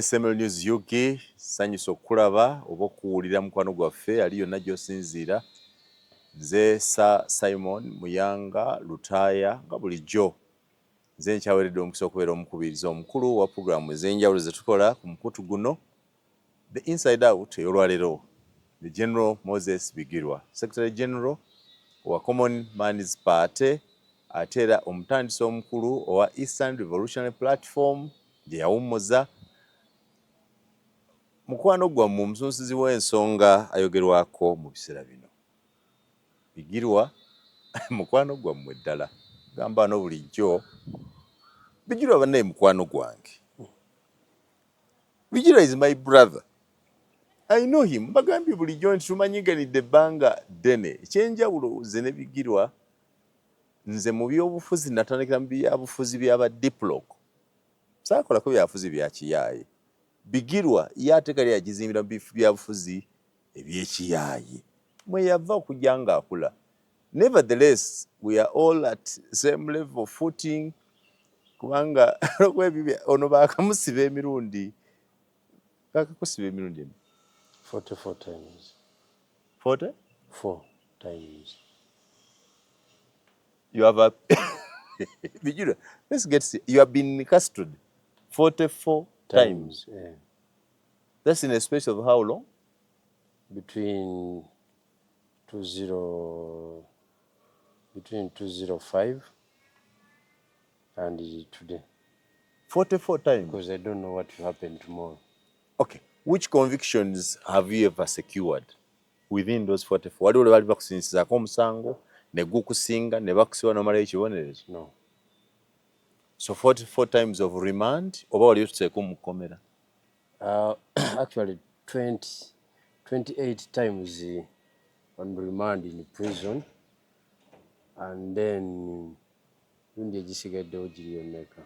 SML News UK sanyusa okulaba oba okuwulira mukwano gwaffe ali yonna gy'osinziira. Nze Simon Muyanga Lutaya nga bulijjo nze nkyaweredde omukisa okubeera omukubiriza omukulu wa pulogulaamu ez'enjawulo ze tukola ku mukutu guno The Inside Out ey'olwaleero. The General Moses Bigirwa, Secretary General wa Common Man's Party, ate era omutandisi omukulu owa Eastern Revolutionary Platform gye yawummuza. Mukwano gwammwe omusunsuzi w'ensonga ayogerwako mu biseera bino. Bigirwa mukwano gwammwe ddala. Gamba no bulijjo. Bigirwa bannaye mukwano gwange. Bigirwa is my brother. I know him. Bagambye bulijjo nti tumanyiganidde ebbanga ddene. Ekyenjawulo ze ne Bigirwa, nze mu byobufuzi natandikira mu byabufuzi by'aba diplog. Saakolako byabufuzi bya kiyaaye. Bigirwa yate kali yagizimbira mu byabufuzi eby'ekiyaaye. Mwe yava okujja ng'akula. Nevertheless, we are all at same level of footing. Kubanga ono baakamusiba emirundi. Baakakusiba emirundi 44 times. 40? 4 times. You have a Bigirwa, let's get see. You have been in custody 44 times. Yeah. That's in a space of how long? Between 205 and today. 44 times. Because I don't know what will happen tomorrow. Okay. Which convictions have you ever secured within those 44? Waliwo bali bakusinzizako omusango ne gukusinga ne bakusiba n'omalayo ekibonerezo? No. So 44 times of remand oba wali otuseeko mu kkomera? Actually 28 times on remand in prison, and then lundi egisigaddewo giri emeka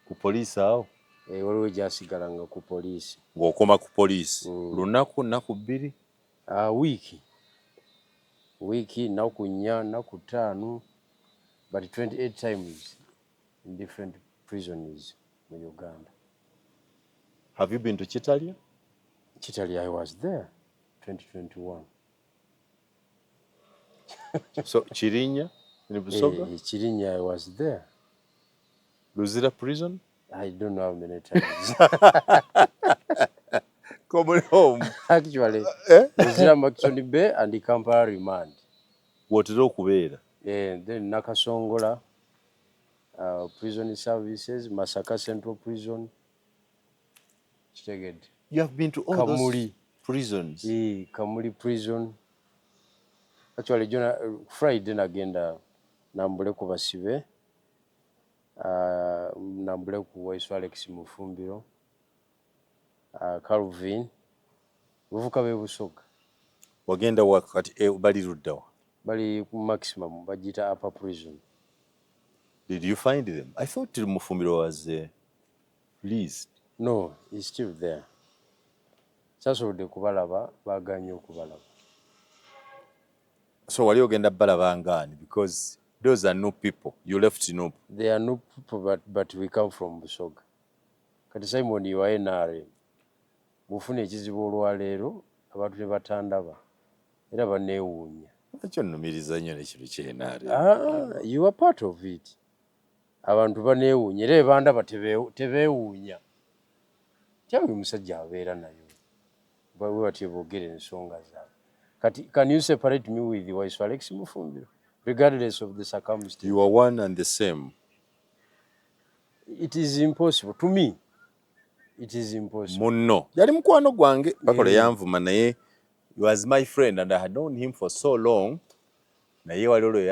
Ku poliisi awo? Waliwo gyasigalanga ku poliisi. Ng'okoma ku poliisi lunaku nnaku bbiri? Wiki nnaku 4 nnaku 5, but 28 times in different prisons in Uganda. Have you been to Kitalya? Kitalya, I was there 2021. So Kirinnya in Busoga? Kirinnya, I was there. Luzira prison? I don't know how many times. Coming home. Actually, Luzira Maxoni Bay and the Kampala remand. Wotera okubeera? Then Nakasongola prison services, Masaka Central Prison. You have been to all those prisons? Kamuli prison. Actually, Friday nagenda Nambule ku basibe. Nambule ku Waisu Alex Mufumbiro. Calvin. Buvuka be Busoga. Wagenda wakati bali luddawa? Bali ku maximum bagita upper prison. Did you find them? I thought Mufumbiro was released. No, he's still there. Sasolodde kubalaba, baganye okubalaba. So wali ogenda balaba ngani? Because those are new people. You left Nup. They are new people, but we come from Busoga. Kati Simon wa NRM. Bufuna ekizibu olwaleero abantu ne batandaba. Era baneewuunya. Ekyo nnumiriza nnyo n'ekintu ky'NRM. You are part of it. Abantu baneewuunya era ebandaba tebeewuunya. Kyange musajja abeera nayo. Bawe bati boogera ensonga zaabwe. Kati, can you separate me with Waisu Alex Mufumbiro? Regardless of the circumstances. You are one and the same. It is impossible. To me, it is impossible. Munno. Yali mukwano gwange. Bakola yanvuma naye. He was my friend and I had known him for so long. Naye waliwo lwe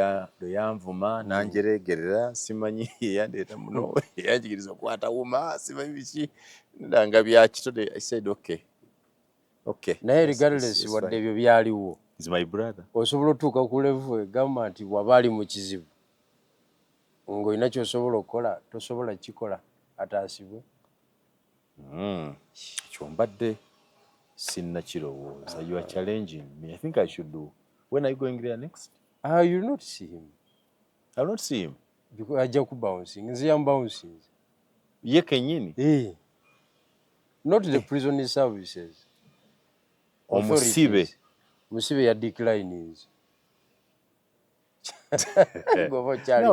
yanvuma nanjeregerera simanyi yandeeta muno yanjigiriza okukwata wuma simanyi biki ndanga bya kitode. I said okay. Okay. Naye regardless wadde ebyo byaliwo. He's my brother. Osobola otuuka ku level egamba nti wabaali mu kizibu. Ng'olina ky'osobola okukola tosobola kikola ataasibwe. Ekyo mbadde sinnakirowooza. You are challenging me. I think I should do. When are you going there next? You will not see him. I will not see him. Because ajja ku bouncing. Nze yam bouncing. Ye kennyini? not the prison services. Omusibe. Musibe ya declines.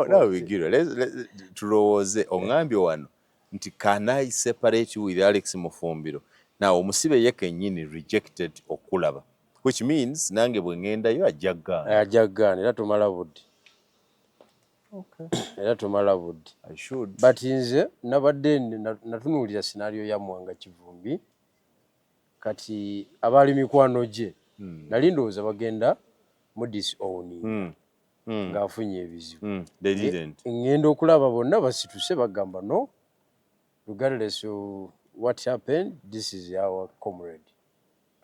Now we give tulowooze ongambye wano nti can I separate you with Alex Mufumbiro? Now omusibe ye kennyini rejected okulaba, which means nange bwe ŋŋendayo ajja kugaana era tomala budde. Okay. Era tomala budde. I should. But nze nabadde natunuulira scenario ya Mwanga Kivumbi kati abaali mikwano gye nali ndowooza bagenda mu disowning ng'afunye ebizibu. They didn't. Ngenda okulaba bonna basituse bagamba no, regardless of what happened, this is our comrade.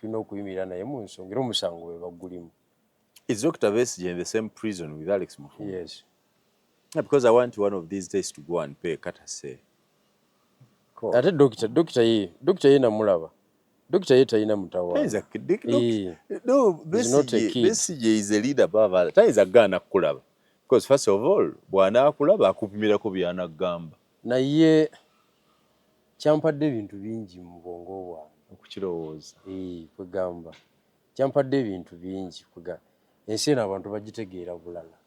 Tulina okuyimirira naye mu nsonga era omusango bwe bagulimu. Is Dr. Besigye in the same prison with Alex Mufumbiro? Yes. Yeah, because I want one of these days to go and pay Katase. Ate dokita ye namulaba. Dokita ye talina mutawaana. No, Besigye is a leader above others. Tayinza kugaana kukulaba. Because first of all, bw'anaakulaba akupimirako by'anagamba. Naye kyampadde ebintu bingi mu bwongo bwange. Okukirowooza. Kwegamba. Kyampadde ebintu bingi kwegamba. Ensi eno abantu bagitegeera bulala.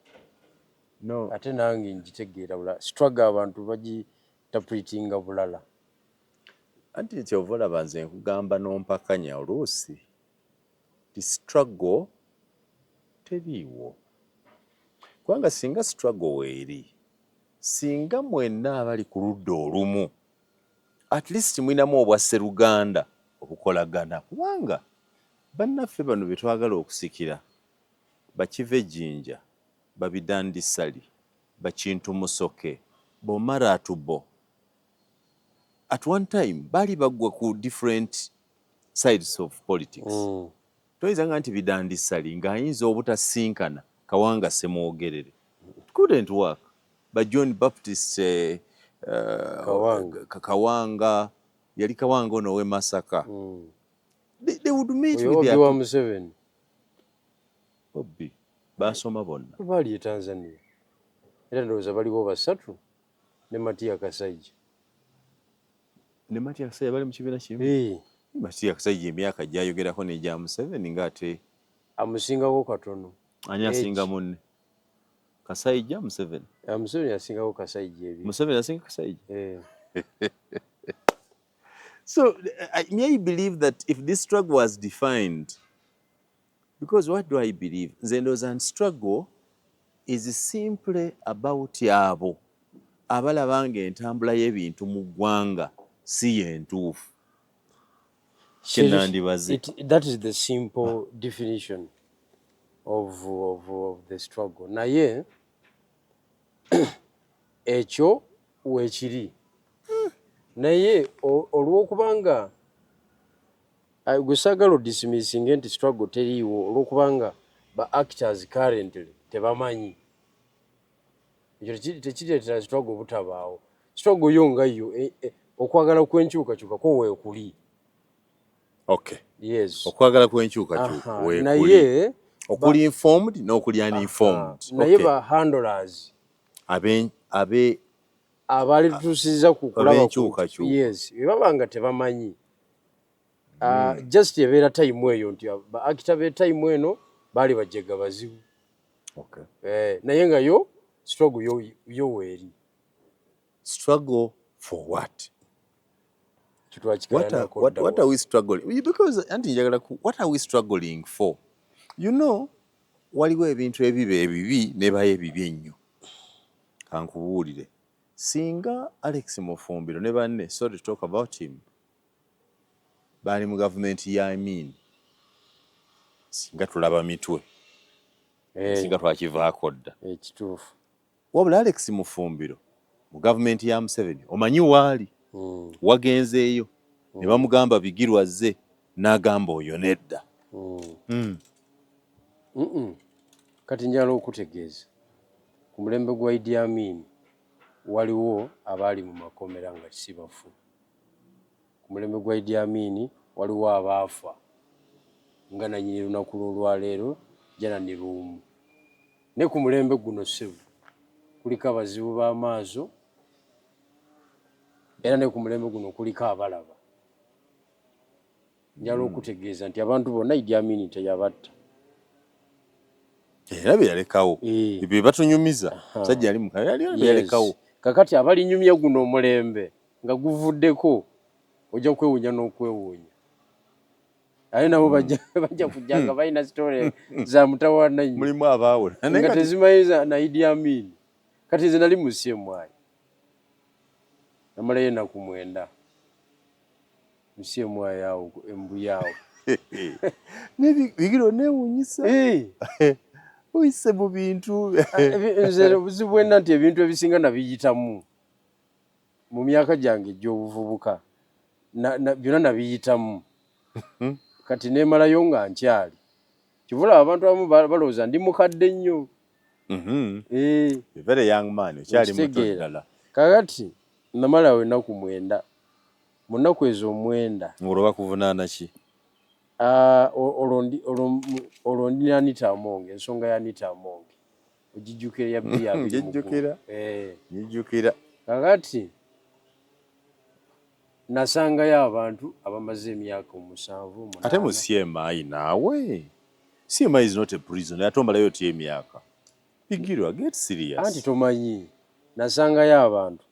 No. Ate nange ngitegeera bulala. Struggle abantu bagitapulitinga bulala. Anti kyova olaba nze nkugamba n'ompakanya oluusi ti struggle teriiwo. Kubanga singa struggle weeri, singa mwenna abali ku ludda olumu at least mwinamu obwa sseruganda obukolagana, kubanga bannaffe bano bye twagala okusikira Bakiva Ejjinja, Babidandisali, Bakintu Musoke, Bomara Atubo, at one time bali bagwa ku different sides of politics. Toyinza nga nti Bidandisali ng'ayinza obutasinkana Kawanga Semwogerere. It couldn't work. But John Baptist Kawanga yali Kawanga ono we Masaka. They would meet with their Museveni. Bobby basoma bonna. Bali Tanzania. Era ndowooza baliwo basatu ne Matiya Kasaija. Ne Matiya Kasaija bali mu kibiina kimu? Matiya Kasaija emyaka gy'ayogerako n'egya Museveni ng'ate amusingako katono. Ani asinga munne? Kasaija Museveni? Museveni asingako Kasaija ebyo. Museveni asinga Kasaija? So I may believe that if this struggle was defined, because what do I believe? Nzendoza struggle is simply about abo abalaba ng'entambula y'ebintu mu ggwanga si yentuufu. That is the simple definition of the struggle. Naye ekyo weekiri. Naye olw'okubanga gwe saagala odismissinga nti struggle teriiwo olw'okubanga ba actors currently tebamanyi. Ekyo tekireetera struggle butabaawo. Struggle yo nga yo okwagala kw'enkyukakyuka ko weekuli. Okay. Yes. Okwagala kw'enkyukakyuka weekuli. Naye okuli informed n'okuli uninformed. Naye ba handlers abaali tutuusizza ku kulaba ku yes baba nga tebamanyi. Just ebeera time eyo nti ba actor be time eno baali bajjega bazibu. Okay. Naye nga yo struggle yo weeri. Struggle for what? What are we struggling? Because what are we struggling for? You know, waliwo ebintu ebibi ne baye ebibi ennyo. Kankubuulire. Singa Alex Mufumbiro ne banne, sorry to talk about him, bali mu gavumenti ya Amin, singa tulaba mitwe, singa twakivaako dda. Ekituufu. Wabula Alex Mufumbiro mu gavumenti ya Museveni omanyi waali wagenzeeyo ne bamugamba bigirwazze n'agamba oyo nedda. Kati njala okutegeeza ku mulembe gwa Idi Amin waliwo abaali mu makomera nga kisibafu. Ku mulembe gwa Idi Amin waliwo abaafa nga nannyini lunaku lw'olwaleero Janani Luumu. Ne ku mulembe guno ssebo kuliko abazibu b'amaaso era ne ku mulembe guno kuliko abalaba. njala okutegeeza nti abantu bonna Idi Amin teyabatta. Era byalekawo ebyo batunyumiza sajja ali mukaya yali byalekawo. Kakati abalinyumya guno omulembe nga guvuddeko ojja kwewuunya n'okwewuunya. Aye nabo bajja kujjanga balina story za mutawaana nnyo. Mulimu abaawo nga tezimanyiza na Idi Amin. Kati nze nali mu CMI. Namalayo ennaku 9 mu CMI awo embuyaawo. Bigiro neewuunyisa. Uyise mu bintu. Nze obuzibu bwenna nti ebintu ebisinga nabiyitamu mu myaka gyange egy'obuvubuka. Byonna nabiyitamu. Kati neemalayo nga nkyali. Kivula abantu abamu balowooza ndi mukadde nnyo. Very young man, okyali muto ddala. Kakati namalawo ennaku 9. Mu nnaku ezo 9. Ng'olwo bakuvunaana ki? Olwo ndi Anita Amonge, ensonga ya Anita Amonge. Ogijjukira ya bbiya abiri mu gumu. Njijjukira. Kakati nasangayo abantu abamaze emyaka 7. Ate mu CMI naawe? CMI is not a prison. Ate omalayo otya emyaka? Bigirwa, get serious. Anti tomanyi. Nasangayo abantu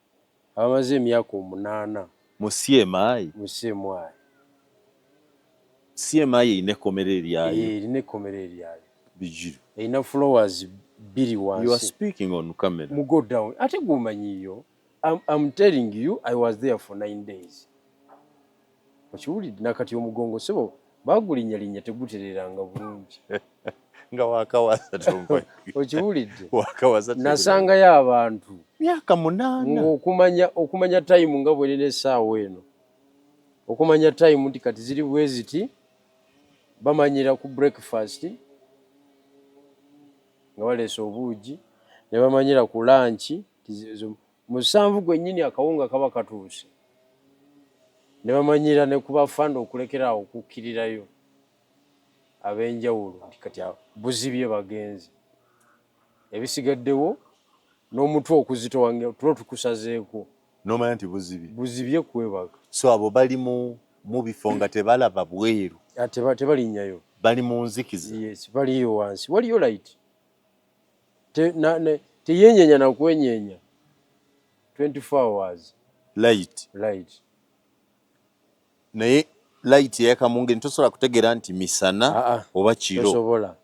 abamaze emyaka 8. Mu CMI? Mu CMI. CMI erina ekkomera eryayo. Erina ekkomera eryayo. Bigirwa. Erina floors 2 wansi. You are speaking on camera. Mu go down. Ate gumanyiyo. I'm telling you, I was there for 9 days. Okiwulidde nakati omugongo sebo bagulinnyalinnya tegutereranga bulungi. Nga wakawasa tumpa. Okiwulidde? Wakawasa. Nasangayo abantu. Myaka 8. Okumanya time nga bwe essaawa eno. Okumanya time nti kati ziri bwe ziti bamanyira ku breakfast nga baleese obuugi ne bamanyira ku lunch 7 gwennyini akawunga kaba katuuse. Ne bamanyira ne kuba fanda okulekeraawo okukkirirayo ab'enjawulo nti kati buzibye bagenzi. Ebisigaddewo n'omutwe okuzitowange tulo tukusazeeko. N'omanya nti buzibye kwebaka. So abo bali mu bifo nga tebalaba bweru. Tebalinnyayo. Bali mu nzikiza. Yes, baliyo wansi. Waliyo light. Teyenyeenya na kwenyeenya. 24 hours. Light. Naye light yakamunge ntosobola kutegeera nti misana oba kiro. Tosobola.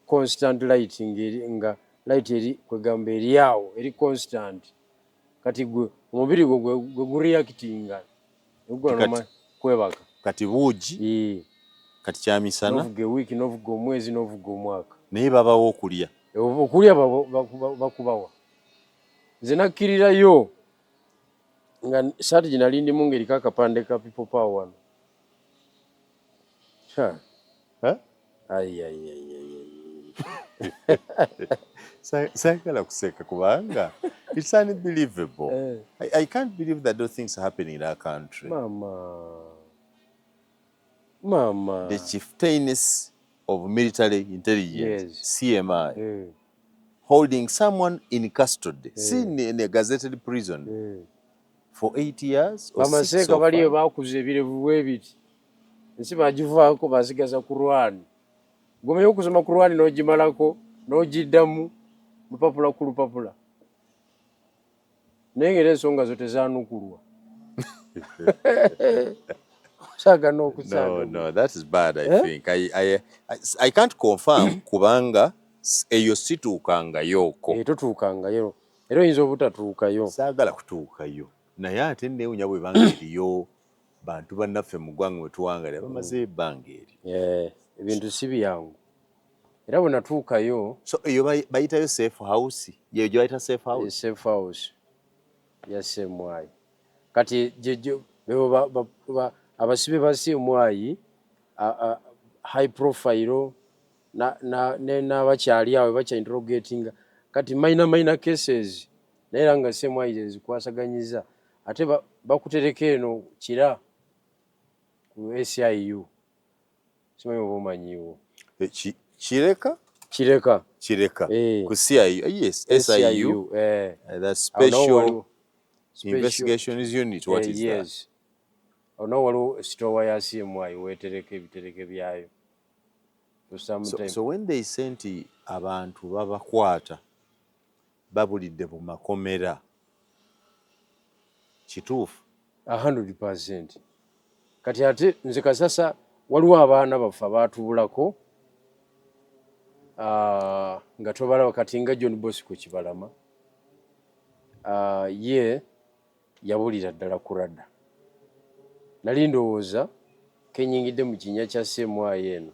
Constant lighting nga light eri kwegamba eriawo eri constant. Kati omubiri gwe gureactinga. Ogwo kwebaka. Kati buugi. Kati kya misana. Novuga wiki, novuga omwezi, novuga omwaka. Naye babawo okulya. Okulya bakubawa. Nze nakkirirayo nga saati ginali ndimu ng'eriko akapande ka people power wano. Saagala kuseka kubanga it's unbelievable. I can't believe that those things are happening in our country. Mama. The chieftainess of military intelligence, CMI, holding someone in custody, seen in a gazetted prison for 8 years or 6 Bamaseka baliyo bakuze ebirevu bwebiti. Nsi bagivaako basigaza Kurwani. Gomeyo okusoma Kurwani n'ogimalako n'ogiddamu lupapula ku lupapula. Naye ng'era ensonga zo tezaanukulwa. No, that is bad, I think. I can't confirm kubanga eyo situukangayo ko. Totuukangayo. Era oyinza obutatuukayo. Saagala kutuukayo. Naye ate neewunya bwe banga eriyo bantu bannaffe mu ggwanga we tuwangalira bamaze ebbanga eri. Ebintu si byangu. Era bwe natuukayo. So eyo bayitayo safe house. Yeyo gye bayita safe house? Safe house. Ya CMI. Kati abasibe ba CMI high profile n'abakyali awo bakya interrogating kati minor cases naye nga CMI zikwasaganyiza ate bakutereka eno kira ku SIU simanyi oba omanyiwo kireka ku CIU. Yes, SIU. The special investigations unit. What is that? ono waliwo sitowa ya CMI wetereka ebitereke byayo. So when they sent abantu babakwata babulidde mu makomera kituufu? 100%. Kati ate nze Kasasa waliwo abaana baffe abaatubulako nga tobalaba kati nga John Bosco Kibalama ye yabulira ddala ku radda. Nali ndowooza kenyingidde mu kinnya kya CMI eno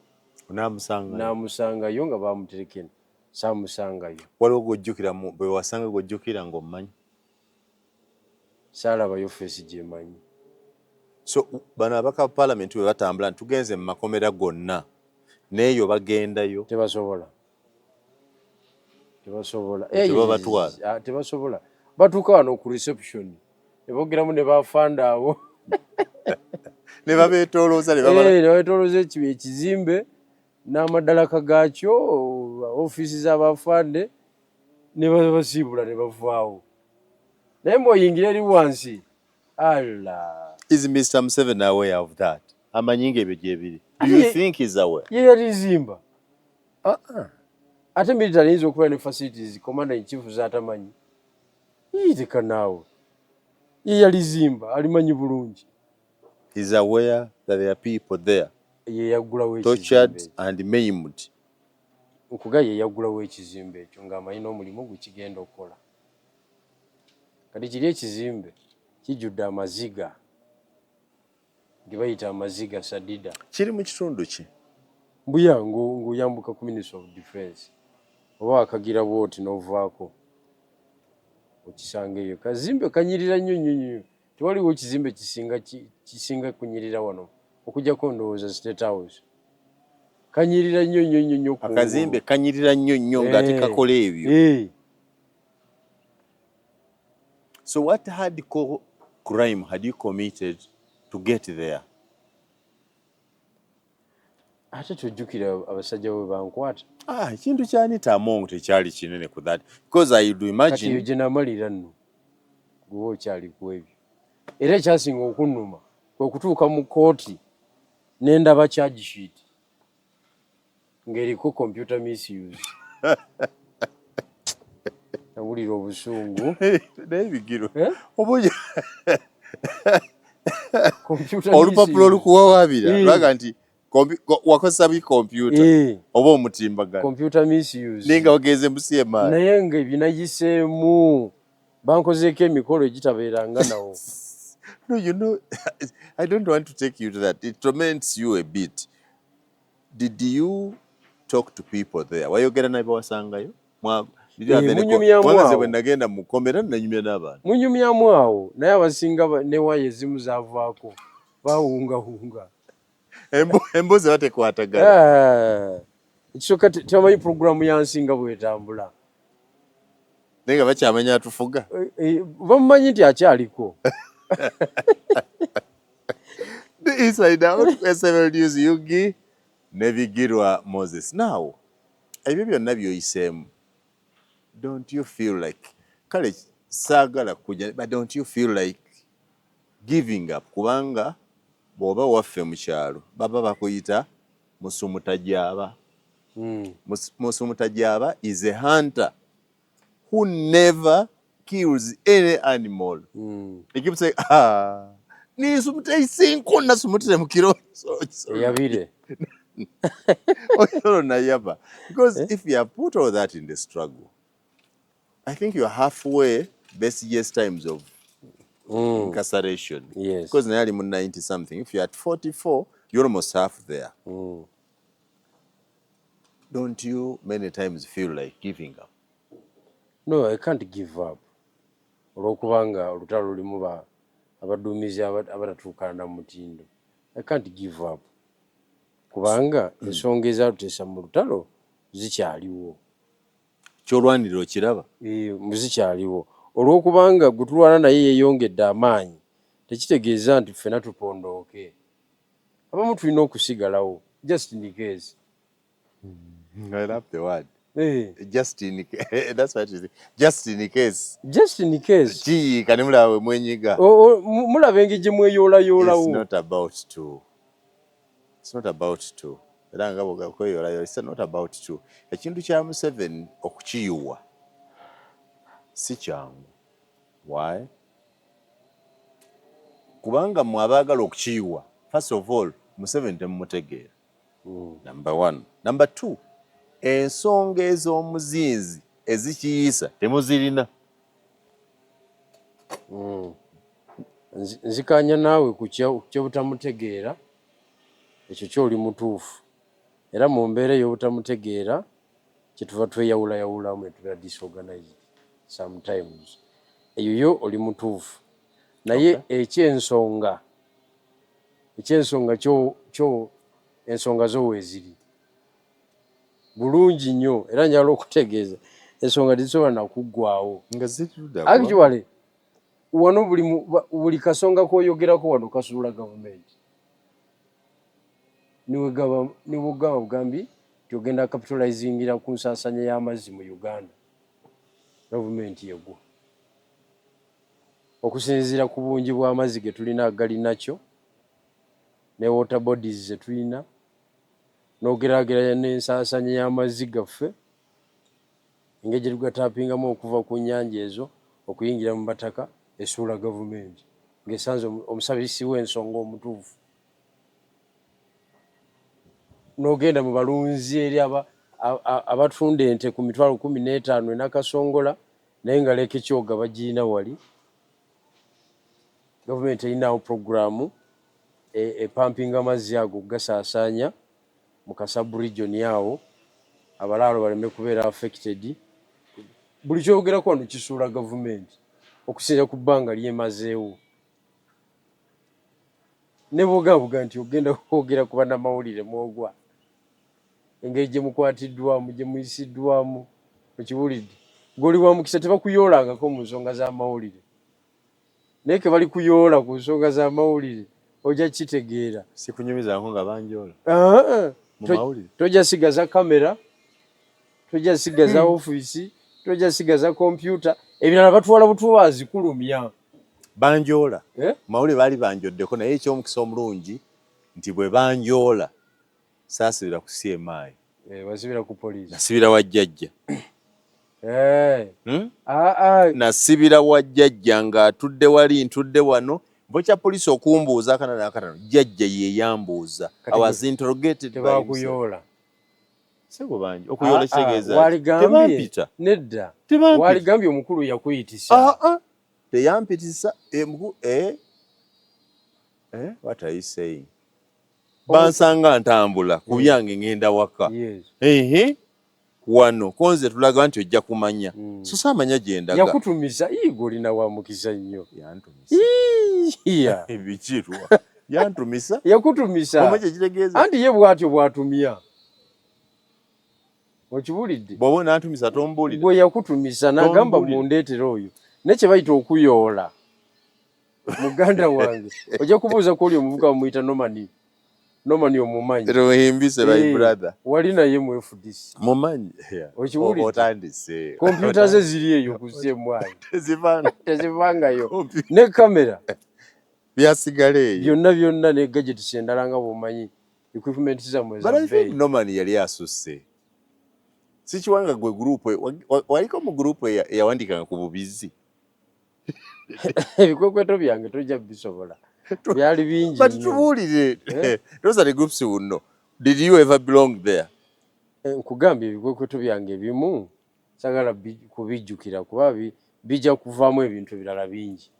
n'amusangayo nga bamuterekena, saamusangayo. Waliwo gw'ojjukira bwe wasanga gw'ojjukira ng'omumanyi? Saalabayo feesi gyemanyi. So bano abaka paalamenti bwe batambula nti tugenze mu makomera gonna n'eyo bagendayo tebasobola tebabatwala tebasobola batuuka wano ku reception ne boogeramu ne bafanda abo ne babeetoolooza babeetoolooza ekizimbe n'amadalaka gaakyo ofiisi z'abafande ne basiibula ne bavaawo. Naye mbw'oyingira eri wansi Allah. Is Mr. Museveni aware of that? Amanyi ng'ebyo gyebiri. Do you think he's aware? Ye yalizimba. Ate military yinza okubeera ne facilities commander in chief z'atamanyi. Yiitika naawe. Ye yalizimba alimanyi bulungi. He's aware that there are people there ye yaggulawo tortured and maimed. Nkuga ye yaggulawo ekizimbe ekyo ng'amanyi n'omulimu gwe kigenda okukola. Kati kiri ekizimbe kijjudde amaziga ge bayita amaziga sadida. Kiri mu kitundu ki? Mbuya ng'oyambuka ku Ministry of Defence oba akagira bwoti n'ovaako okisanga eyo. Kazimbe kanyirira nnyo. Tewaliwo ekizimbe kisinga kunyirira wano okujjako ndowooza State House. Kanyirira nnyo. Akazimbe kanyirira nnyo ng'ate kakola ebyo. So what hardcore crime had you committed to get there? Ate tujjukira abasajja bwe bankwata. Ekintu kyanita amongo tekyali kinene ku that. Because I do imagine. Kati yo gye namalira nno. Gwe okyali ku ebyo. Era ekyasinga okunnuma kwe kutuuka mu kooti n'endaba charge sheet ng'eriko computer misuse. Nawulira obusungu. Naye bigiro. Olupapula olukuwawaabira lwaga nti wakozesa bikompyuta oba omutimbagano. Computer misuse. Naye nga wagenze mu CMI. Naye nga ebinagiseemu bankozeeko emikolo egitabeeranga nawo. No, you know, I don't want to take you to that. It torments you a bit. Did you talk to people there? Wayogera nabo wasangayo? Mwanze bwe nagenda mu komera nanyumya n'abantu. Munyumyamu awo naye abasinga ne waye ezimu zaavaako baawungahunga. Embuzi batekwatagana. Ekisooka tebamanyi puroguramu yansinga bw'etambula. Naye nga bakyamanya atufuga. Bamumanyi nti akyaliko. The Inside Out SML News Yugi ne Bigirwa Moses. Now, ebyo byonna by'oyiseemu. Don't you feel like kale saagala kujja, but don't you feel like giving up? Kubanga bw'oba waffe mu kyalo baba bakuyita Musumutajaba. Musumutajaba is a hunter who never kills any animal. They keep saying, ni sumutai sinko na sumutire mu kiro. Yabire. Because if you have put all that in the struggle, I think you're halfway best years times of incarceration. Yes. Because now you're 90 something. If you're at 44, you're almost half there. Don't you many times feel like giving up? No, I can't give up. Olw'okubanga olutalo lulimu abaduumizi abatatuukana mutindo. I can't give up. Kubanga ensonga ezatuteesa mu lutalo zikyaliwo. Kyolwanirira okiraba? Zikyaliwo. Olw'okubanga gwe tulwana naye yeeyongedde amaanyi tekitegeeza nti ffenna tupondooke. Abamu tulina okusigalawo just in case. I love the word. just in that's what it is. Just in case kiyiika ne mulaba bwe mwenyiga. Mulaba engeri gye mweyoolayoola. It's not about to. It's not about to. Era nga bw'okweyoolayoola, it's not about to. Ekintu kya Museveni okukiyuwa si kyangu. Why? Kubanga mmwe abaagala okukiyuwa, first of all, Museveni temumutegeera. Number one. Number two, ensonga ez'omuzinzi ezikiyisa temuzirina. Nzikanya naawe ku kyobutamutegeera, ekyo kyoli mutuufu. Era mu mbeera ey'obutamutegeera kyetuva tweyawulayawulamu ne tubeera disorganized sometimes. Eyo oli mutuufu. Naye ekyensonga kyo ensonga zo weeziri bulungi nnyo, era njagala okutegeeza ensonga tezisobola nakuggwaawo. Actually wano buli kasonga k'oyogerako wano kasuula gavumenti. Niwe gaba bugambi nti ogenda capitalizingira ku nsaasaanya y'amazzi mu Uganda. Gavumenti yegwa okusinziira ku bungi bw'amazzi ge tulina agali nakyo ne water bodies ze tulina n'ogeraageranya n'ensaasaanya y'amazzi gaffe engeri gye tugatapingamu okuva ku nnyanja ezo okuyingira mu bataka esuula gavumenti ng'esanze omusabisi w'ensonga omutuufu. N'ogenda mu balunzi eri abatunda ente ku mitwalo 15 e Nakasongola naye nga leka ekyoga bagirina wali. Gavumenti erinawo puroguramu epampinga amazzi ago gasaasaanya mu Kasabu region yawo abalaalo baleme kubeera affected. Buli kyogerako wano kisuula gavumenti okusinziira ku bbanga lyemazeewo. Ne bw'ogamba nti ogenda kwogera ku bannamawulire mwogwa engeri gye mukwatiddwamu gye muyisiddwamu okiwulidde. Ng'oli wa mukisa tebakuyoolangako mu nsonga z'amawulire, naye ke bali kuyoola ku nsonga z'amawulire ojja kitegeera. Sikunyumizako nga banjoola mu mawulire. Tojja sigaza kamera, tojja sigaza ofiisi, tojja sigaza kompyuta. Ebirala batwala butwazi kulumya. Banjoola mawulire baali banjoddeko, naye eky'omukisa omulungi nti bwe banjoola saasibira ku CMI. Wasibira ku poliisi. Nasibira wa jjajja. Nasibira wa jjajja ng'atudde wali ntudde wano, mbokya poliisi okumbuuza akana n'akatano, jjajja ye yambuuza. I was interrogated by himself. Tebakuyoola. Sebo bangi okuyoola kitegeeza waligambye nedda waligambye omukulu yakuyitisa. Teyampitisa what are you saying? Bansanga ntambula ku byange ngenda waka. Wano konze tulaga nti ojja kumanya. So saamanya gye ndaga. Yakutumisa igo lina wa mukisa nnyo. Yantumisa. Ebikirwa. Yantumisa. Yakutumisa. Omanye kitegeeza. Anti ye bwatyo bwatumya. Okiwulidde? Bw'oba n'antumisa tombuulira. Bwe yakutumisa n'agamba mundeetera oyo. Ne kye bayita okuyoola. Muganda wange. Ojja kubuuza ku oli omuvuka bamuyita Nomani omumanyi. Rohimbise by brother. Wali naye mu FDC. Mumanyi. Okiwulidde? Otandise. Kompyuta ze ziri eyo ku CMI. Tezivangayo. Ne kamera. Byasigala eyo. Byonna ne gadgets endala nga bw'omanyi. Equipment zammwe za beeyi. Nomani yali asusse. Sikiwanga gwe group waliko mu group eyawandikanga ku bubizi. Ebikwekweto byange tojja bisobola. Byali bingi. But tubuulire. Those are the groups you know. Did you ever belong there? Nkugambye ebikwekweto byange bimu sagala kubijjukira kuba bijja kuvaamu ebintu ebirala bingi.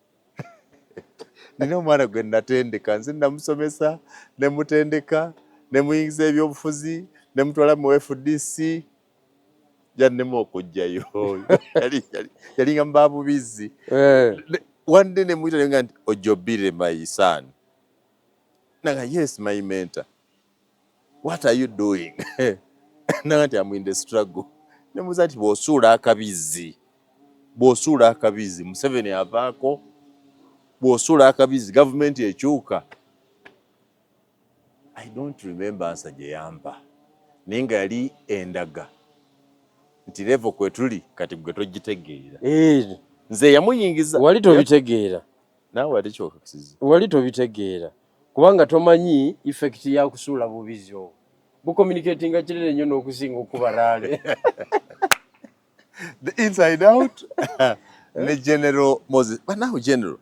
Nina omwana gwe natendeka nze namusomesa ne mutendeka ne muyingiza ebyobufuzi ne mutwala mu FDC jannemu okujjayo. Yali nga mbabubizi. One day ne mwita nga nti Ojobire my son. Naga yes my mentor. What are you doing? Naga nti I'm in the struggle. Ne muza nti bw'osuula akabizi Museveni avaako. Bw'osuula akabizi gavumenti ekyuka. I don't remember answer gye yampa. Naye nga yali endaga. nti level kwe tuli kati gwe togitegeera. Nze yamuyingiza. Wali tobitegeera. Naawe ate kyokakisiza. Wali tobitegeera. Kubanga tomanyi effect ya kusuula bubizo. Bucommunicatinga kirere nnyo n'okusinga okubalaale. The inside out. Ne General Moses. But now General.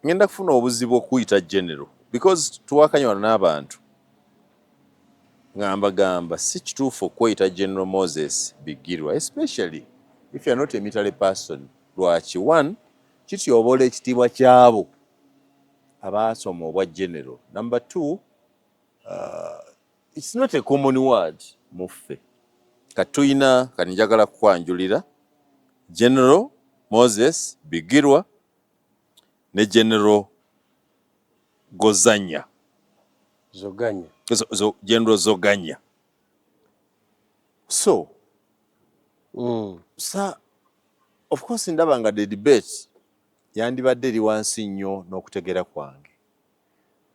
Ngenda kufuna obuzibu okuyita General. Because tuwakanywa n'abantu. Gamba si kituufu okweyita General Moses Bigirwa, especially if you are not a military person. Lwaki one kityobola ekitiibwa kyabo abaasoma obwa general. Number two, it's not a common word muffe. Katuyina kanjagala kwanjulira General Moses Bigirwa ne General Gozanya. Zoganya. General Zoganya. So, of course ndaba nga the debate yandibadde eri wansi nnyo n'okutegeera kwange.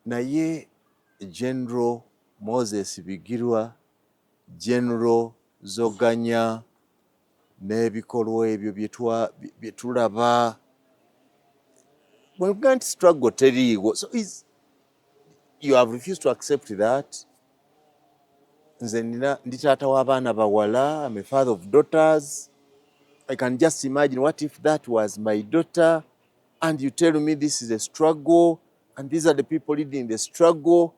Naye General Moses Bigirwa, General Zoganya n'ebikolwa ebyo bye tulaba, we can't struggle teriiwo. So you have refused to accept that. Nze ndi taata w'abaana bawala, I'm a father of daughters. I can just imagine what if that was my daughter and you tell me this is a struggle and these are the people leading the struggle.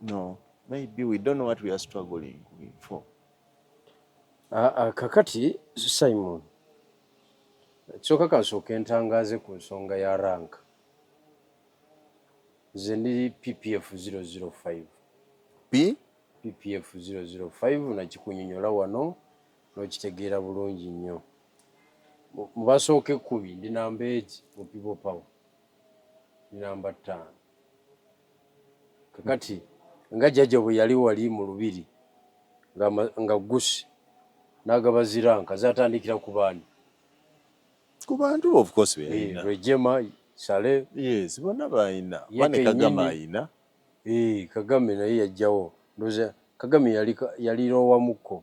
No, maybe we don't know what we are struggling for. Kakati Simon, kyokka kasooka entangaaze ku nsonga ya rank. Nze ndi PPF 005. PPF 005 nakikunyonyola wano n'okitegeera bulungi nnyo. Mu basooka 10 ndi namba 8 mu People Power. Ndi namba 5. Kakati nga jjajja bwe yali wali mu lubiri nga gusi n'agaba ziranka zatandikira ku baani. Ku bantu of course bayina. Rejema, Sale. Yes, bonna bayina. Bane Kagame ayina. Kagame naye yajjawo. Ndoza Kagame yali rowamuko.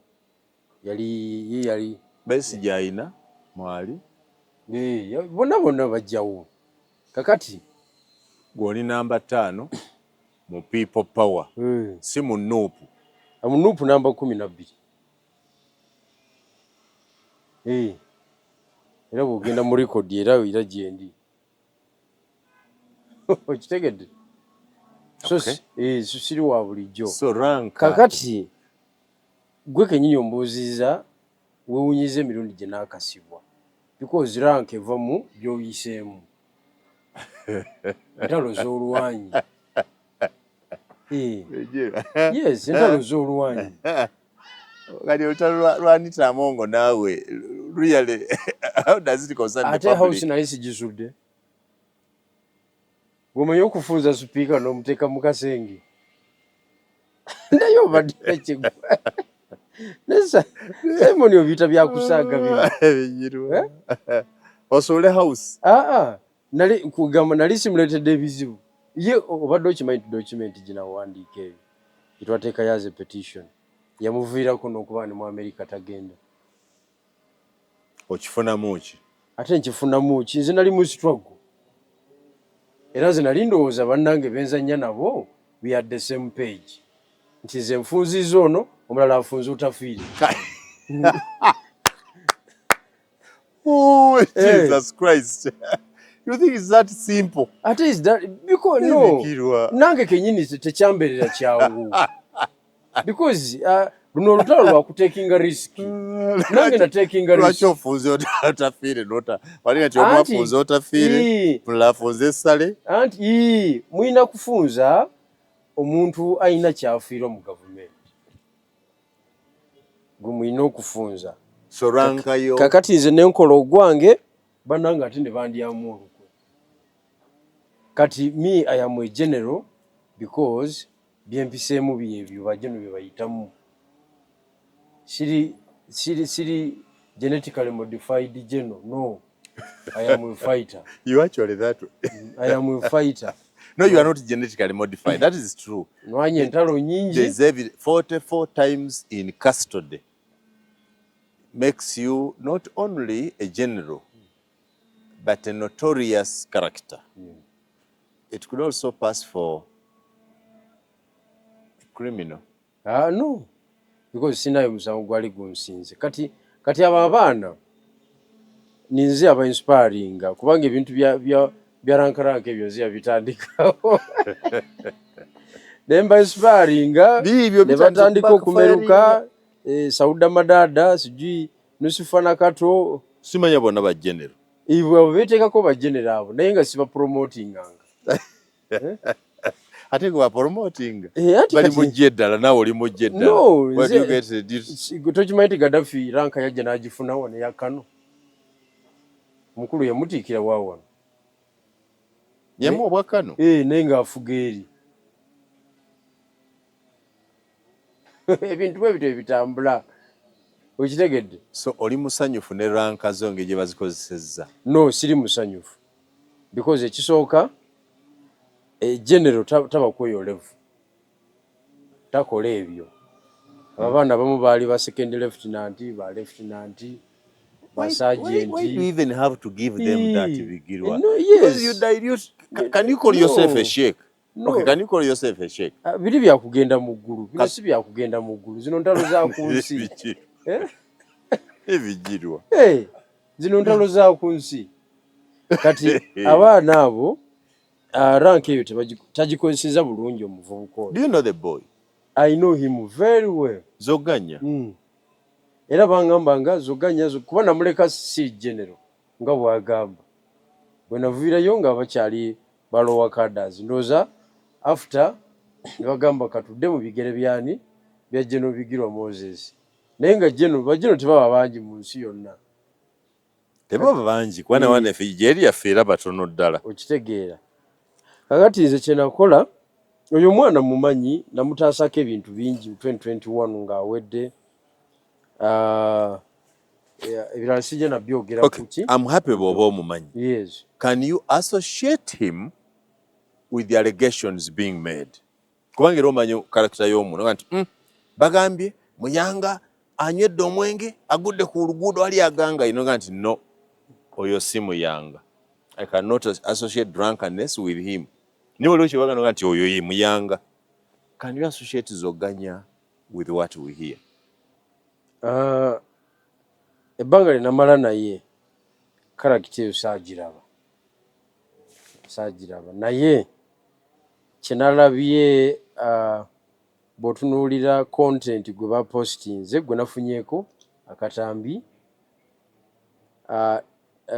Yali Besigye ayina mwali. Bonna bajjawo. Kakati gw'oli namba 5 mu People Power. Si mu Nuupu. Mu Nuupu namba 12. Era bw'ogenda mu record era gyendi. Okitegedde? So siri wa bulijjo. So rank. Kakati gwe kenyini ombuuziza weewunyiza emirundi gye n'akasibwa. Because rank eva mu by'oyiseemu. Entalo z'oluwanyi. Yes, entalo z'oluwanyi. Kati olutalo lwa Anita Amongo naawe, really, how does it concern the public? Ate house naye sigisudde. Gwomanyi okufunza sipiika n'omuteeka mu kasenge. Naye obadde ekigwa. Simon obiyita byakusaaga bino. Osole house? Kugamba nali simuleetedde ebizibu. Ye obadde okimanyi document gye nawandiika eyo. Gye as a petition. Yamuviirako n'okuba ne mu America tagenda. Okifunamu ki? Ate nkifunamu ki? Nze nali mu struggle. Era nze nali ndowooza bannange benzanya nabo we are the same page. Nti nze nfunziza ono, omulala afunza utafiire. Oh, Jesus Christ. You think it's that simple? Ate is that because no. Nange kenyini tekyambeerera kyangu. Because luno olutalo lwa kutekinga risk. Nange na takinga risk. Lwaki ofunze otafiire nota? Wali nga omwafunze otafiire, mulafunze essale. Anti muyina kufunza omuntu ayina kyafiirwa mu gavumenti. Gwe muyina okufunza. So ranka yo. Kakati nze n'enkola ogwange bannange ate ne bandyamu olukwe. Kati me I am a general because byempiseemu byebyo bajeno bye bayitamu. Siri genetically modified general. No. I am a fighter. You actually that way. I am a fighter. No, you are not genetically modified. That is true. Nwanye entalo nyingi. There's 44 times in custody. makes you not only a general, but a notorious character. It could also pass for a criminal. No, because sinayo musango gwali gunsinze. Kati aba abaana ninze aba inspiring kubanga ebintu bya rankaranka ebyo nzia bitandikawo. Nemba inspiring ne batandika okumeruka Sauda Madada sijui Nusifana Kato simanya bonna ba general. Ibwe betekako ba general abo naye nga siba promoting anga. Ate go promoting. Bali mujje ddala nawe oli mujje ddala. No, what you get the deals. Tochimaiti Gaddafi ranka yajja n'agifuna wano ya Kano. Mukulu yamutikira wawana. Yamu obwa Kano. Naye nga afuga eri. Ebintu bwe bitwe bitambula. Okitegedde? So oli musanyufu ne ranka zo ngeje bazikozesezza. No, siri musanyufu. Because ekisooka general taba kweyolevu. Takola ebyo. Abaana abamu baali ba second lieutenant, ba lieutenant, ba sergeant. Why do you even have to give them that Bigirwa? No, yes. Because you dilute. Can you call yourself a sheikh? No. Okay, can you call yourself a sheikh? Biri bya kugenda mu ggulu. Bino si bya kugenda mu ggulu. Zino ntalo za ku nsi. Bigirwa. Zino ntalo za ku nsi. Kati abaana abo rank eyo tagikozeseza bulungi omuvubuka. Do you know the boy? I know him very well. Zoganya. Era bangamba nga Zoganya kuba namuleka si general nga bwagamba. Bwe navuirayo nga bakyali balowa cadres. Ndoza after bagamba katudde mu bigere byani bya General Bigirwa Moses. Naye nga general tebaba bangi mu nsi yonna. Tebaba bangi kwana wana fijeri ya fera batono ddala. Okitegeera. Kakati nze kye nakola oyo mwana mumanyi namutaasako ebintu bingi 2021 nga awedde. Ebirala sijja nabyogera kuki. I'm happy bw'oba omumanyi. Yes. Can you associate him with the allegations being made? Kubanga era omanyi character y'omuntu nga nti bagambye Muyanga anywedde omwenge agudde ku luguudo ali aganga ino nga nti no oyo si Muyanga. I cannot associate drunkenness with him. Niwe lwekyo bagamba nga nti oyo ye Muyanga. Can you associate Zoganya with what we hear? Ebbanga linamala naye character eyo saagiraba naye kyenalabye bw'otunuulira content gwe bapostinze gwe nafunyeeko akatambi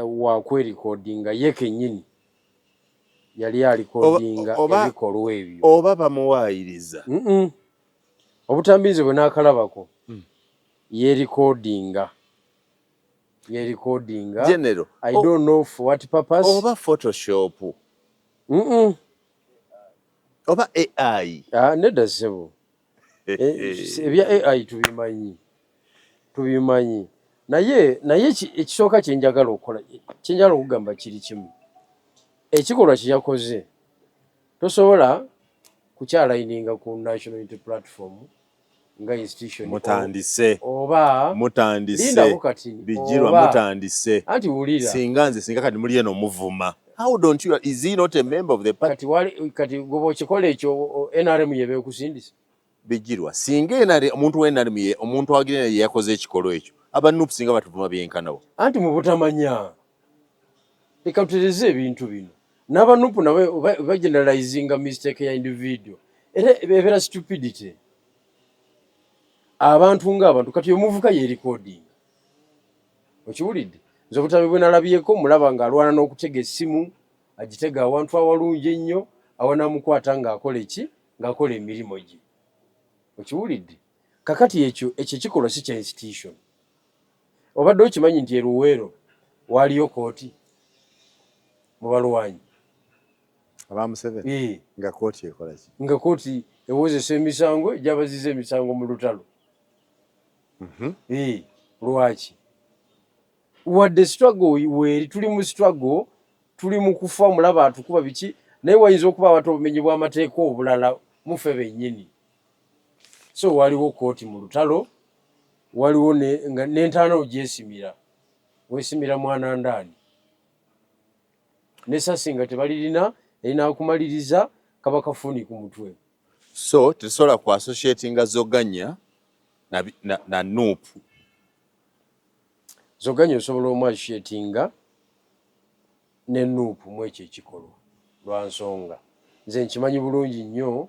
wakwerekodinga ye kennyini yali alikodinga ebikolwa ebyo oba bamuwaayiriza. Obutambi bwe naakalabako yerekodinga General, I don't know for what purpose. Oba Photoshop. Oba AI. Nedda sebo. Ebya AI tubimanyi. Naye ekisooka kyenjagala okukola, kyenjagala okugamba kiri kimu. Ekikolwa kye yakoze tosobola kukyalayininga ku national unity platform nga institution mutandise oba mutandise Bigirwa mutandise anti wulira singa kati muli eno muvuma. How don't you, is he not a member of the party? Kati gobo kikola ekyo NRM yebe kusindisa Bigirwa singa NRM omuntu wa NRM ye omuntu agirina yakoze ekikolo ekyo abanupu singa batuvuma byenkanawo anti mu butamanya ekamutereze ebintu bino n'abanupu nabo bageneralizinga mistake ya individual era ebera stupidity. Abantu ng'abantu kati omuvuka ye recording okiwulidde nze obutambi bwe nalabyeko mulaba ng'alwana n'okutega essimu agitega awantu awalungi ennyo awanamukwata ng'akola emirimu gye okiwulidde. Kakati ekyo kikolwa si kya institution. Obadde okimanyi nti eruweero waliyo kooti mu balwanyi abamusebe nga kooti ekola ki? Nga kooti ewozesa emisango egy'abazize emisango mu lutalo. Lwaki? Wadde struggle weeri tuli mu struggle tuli mu kufa mulaba atukuba biki naye wayinza okuba abato obumenyi bw'amateeka obulala mufe bennyini. So waliwo kooti mu lutalo waliwo n'entaana ogyesimira wesimira mwana ndaani nesasi nga tebalirina erinakumaliriza kaba kafuni ku mutwe. So tetusobola ku associatinga Zoganya na Nuupu. Zoganya osobola omu associatinga ne Nuupu mu ekyo ekikolwa lwa nsonga nze nkimanyi bulungi nnyo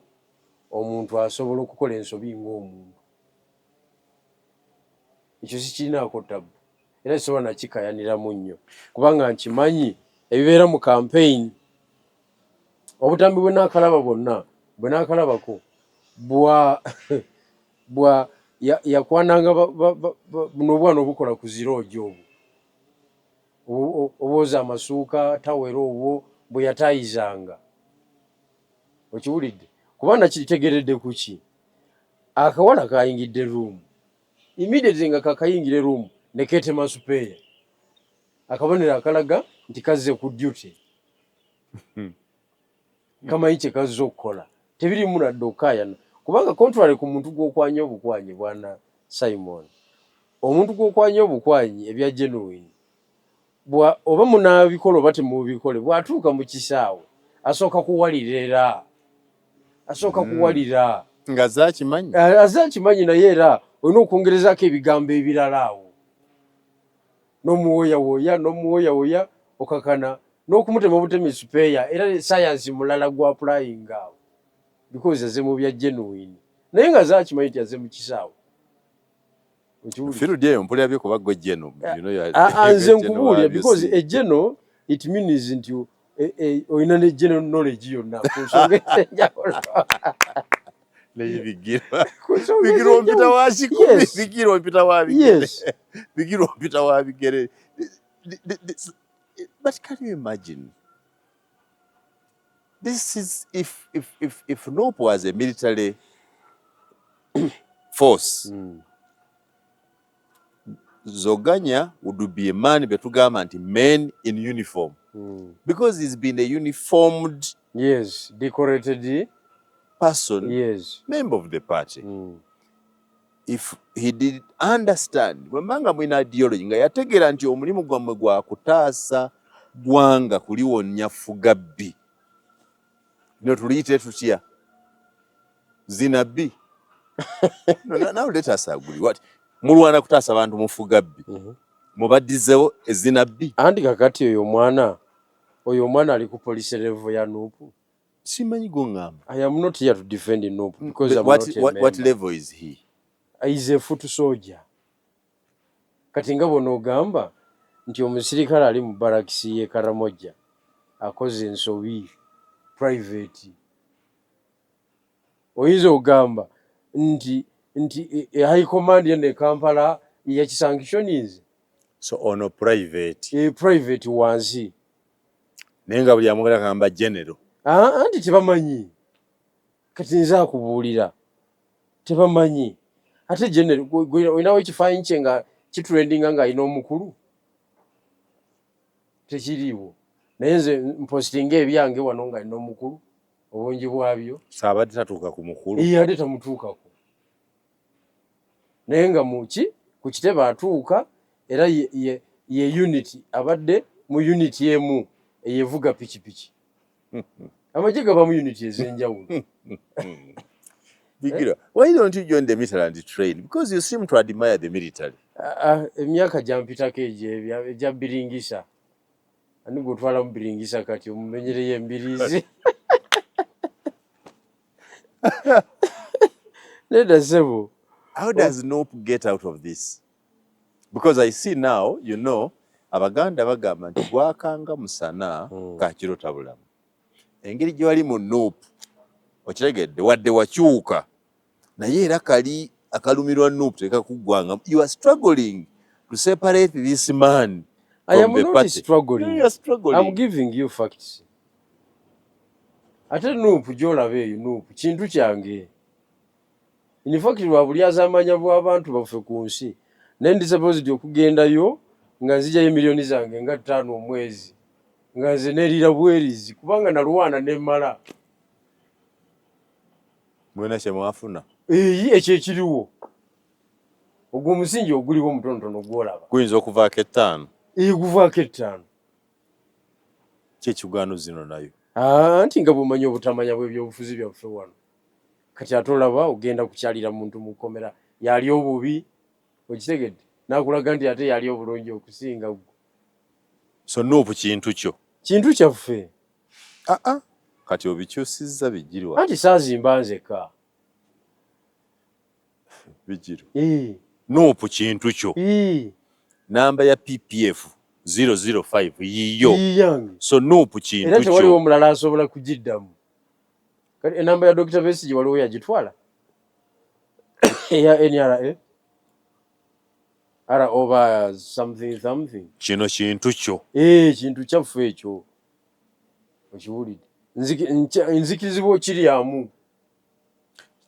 omuntu asobola okukola ensobi ng'omuntu. Ekyo sikirinaako tabu era kisobola nakikayaniramu nnyo kubanga nkimanyi ebibeera mu campaign. Obutambi bwe naakalaba bwonna bwe naakalabako bwa yakwananga buno obwana obukola ku ziroogi obwo obwoza amasuuka tawera obwo bwe yataayizanga okiwulidde kuba nakitegeredde ku ki akawala kayingidde ruumu immediately nga kakayingire ruumu ne keetema supeeya akabonero akalaga nti kazze ku duty kamanyi kye kazze okukola tebirimu nadde okaayana kubanga contrary ku muntu gw'okwanya obukwanyi bwana Simon omuntu gw'okwanya obukwanyi ebya genuine oba munaabikola oba temubikole bw'atuuka mu kisaawe asooka kuwalira nga zaakimanyi azaakimanyi naye era olina okwongerezaako ebigambo ebirala awo n'omuwoyawoya okakana n'okumutema obutemi supeeya era sayansi mulala gwa applying awo because aze mu bya genuine naye nga zaakimanyi nti aze mu kisaawe Firudi eyo mpulira byo kuba gwe geno nze nkubuulira because egeno it means nti olina ne general knowledge yonna ku nsonga ez'enjawulo bigiro mpita wa kikumi bigiro mpita wa bigere bigiro mpita wa bigere. But can you imagine this is if Nuupu was a military force Zoganya would be a man betugamba nti men in uniform because he's been a uniformed decorated person member of the party. If he did understand wemanga mwina ideology nga yategera nti omulimu gwammwe gwa kutaasa gwanga kuliwonya fugabbi no tuliyite tutya zinabbi now let us agree what mulwana kutaasa abantu mu fugabbi mubaddizewo ezinabbi andi kakati oyo omwana ali ku police level ya Nuupu simanyi gongamba. I am not here to defend Nuupu because what level is he? Is a foot soldier. Kati nga bw'onoogamba nti omusirikale ali mu barakisi y'e Karamoja akoze ensobi private oyinza okugamba nti high command y'e Kampala yakisankitionize so ono private private wansi naye nga buli amugala kagamba general anti tebamanyi kati nze akubuulira tebamanyi ate general olinawo ekifaananyi kye nga kitrendinga nga alina omukulu tekiriiwo naye nze mpositinga ebyange wano nga alina omukulu obungi bwabyo saabadde tatuuka ku mukulu ate tamutuukako naye nga ku kitebe atuuka era ye unity abadde mu unity emu eyevuga pikipiki amagye gaba mu unity ez'enjawulo. Bigiro, why don't you join the military and train? Because you seem to admire the military. Emyaka gyampitako egyo egya biringisa ani gutwala mu biringisa kati omumenyereyo embiriizi nedda ssebo. How does Nuupu get out of this? Because I see now, Abaganda bagamba nti gwakanga musana kakiro tabulamu. Engeri gye wali mu Nuupu okiregedde wadde wakyuka naye era kali akalumirwa Nuupu tekakuggwanga. You are struggling to separate this man I am from the not party. struggling. You are struggling. I'm giving you facts. Ate Nuupu gy'olaba eyo Nuupu kintu kyange. In fact lwa bulyaza amanya bw'abantu baffe ku nsi ne ndi supposed okugendayo nga nzijayo miliyoni zange nga 5 omwezi nga nze neerira bwerizi kubanga nalwana nemmala. Mwena kye mwafuna? Ekyo ekiriwo ogwo musingi oguliwo mutonotono gwolaba guyinza okuvaako 5 guvaako 5 kyekigwano zino nayo anti nga bw'omanyi obutamanya bw'ebyobufuzi byaffe wano kati ate olaba ogenda kukyalira muntu mu kkomera yali obubi okitegedde nakulaga nti ate yali obulungi okusinga gwe so Nuupu kintu kyaffe kati obikyusizza bijirwa anti saazimba nzeka bijirwa Nuupu kintu kyo namba ya PPF 005 yiyo so Nuupu kintu kyo era tewaliwo omulala asobola kugiddamu kati enamba ya Dr. Besigye waliwo yagitwala eya NRA ara over something kino kintu kyo kintu kyaffe ekyo okiwulidde nzikirizibwa kiri amu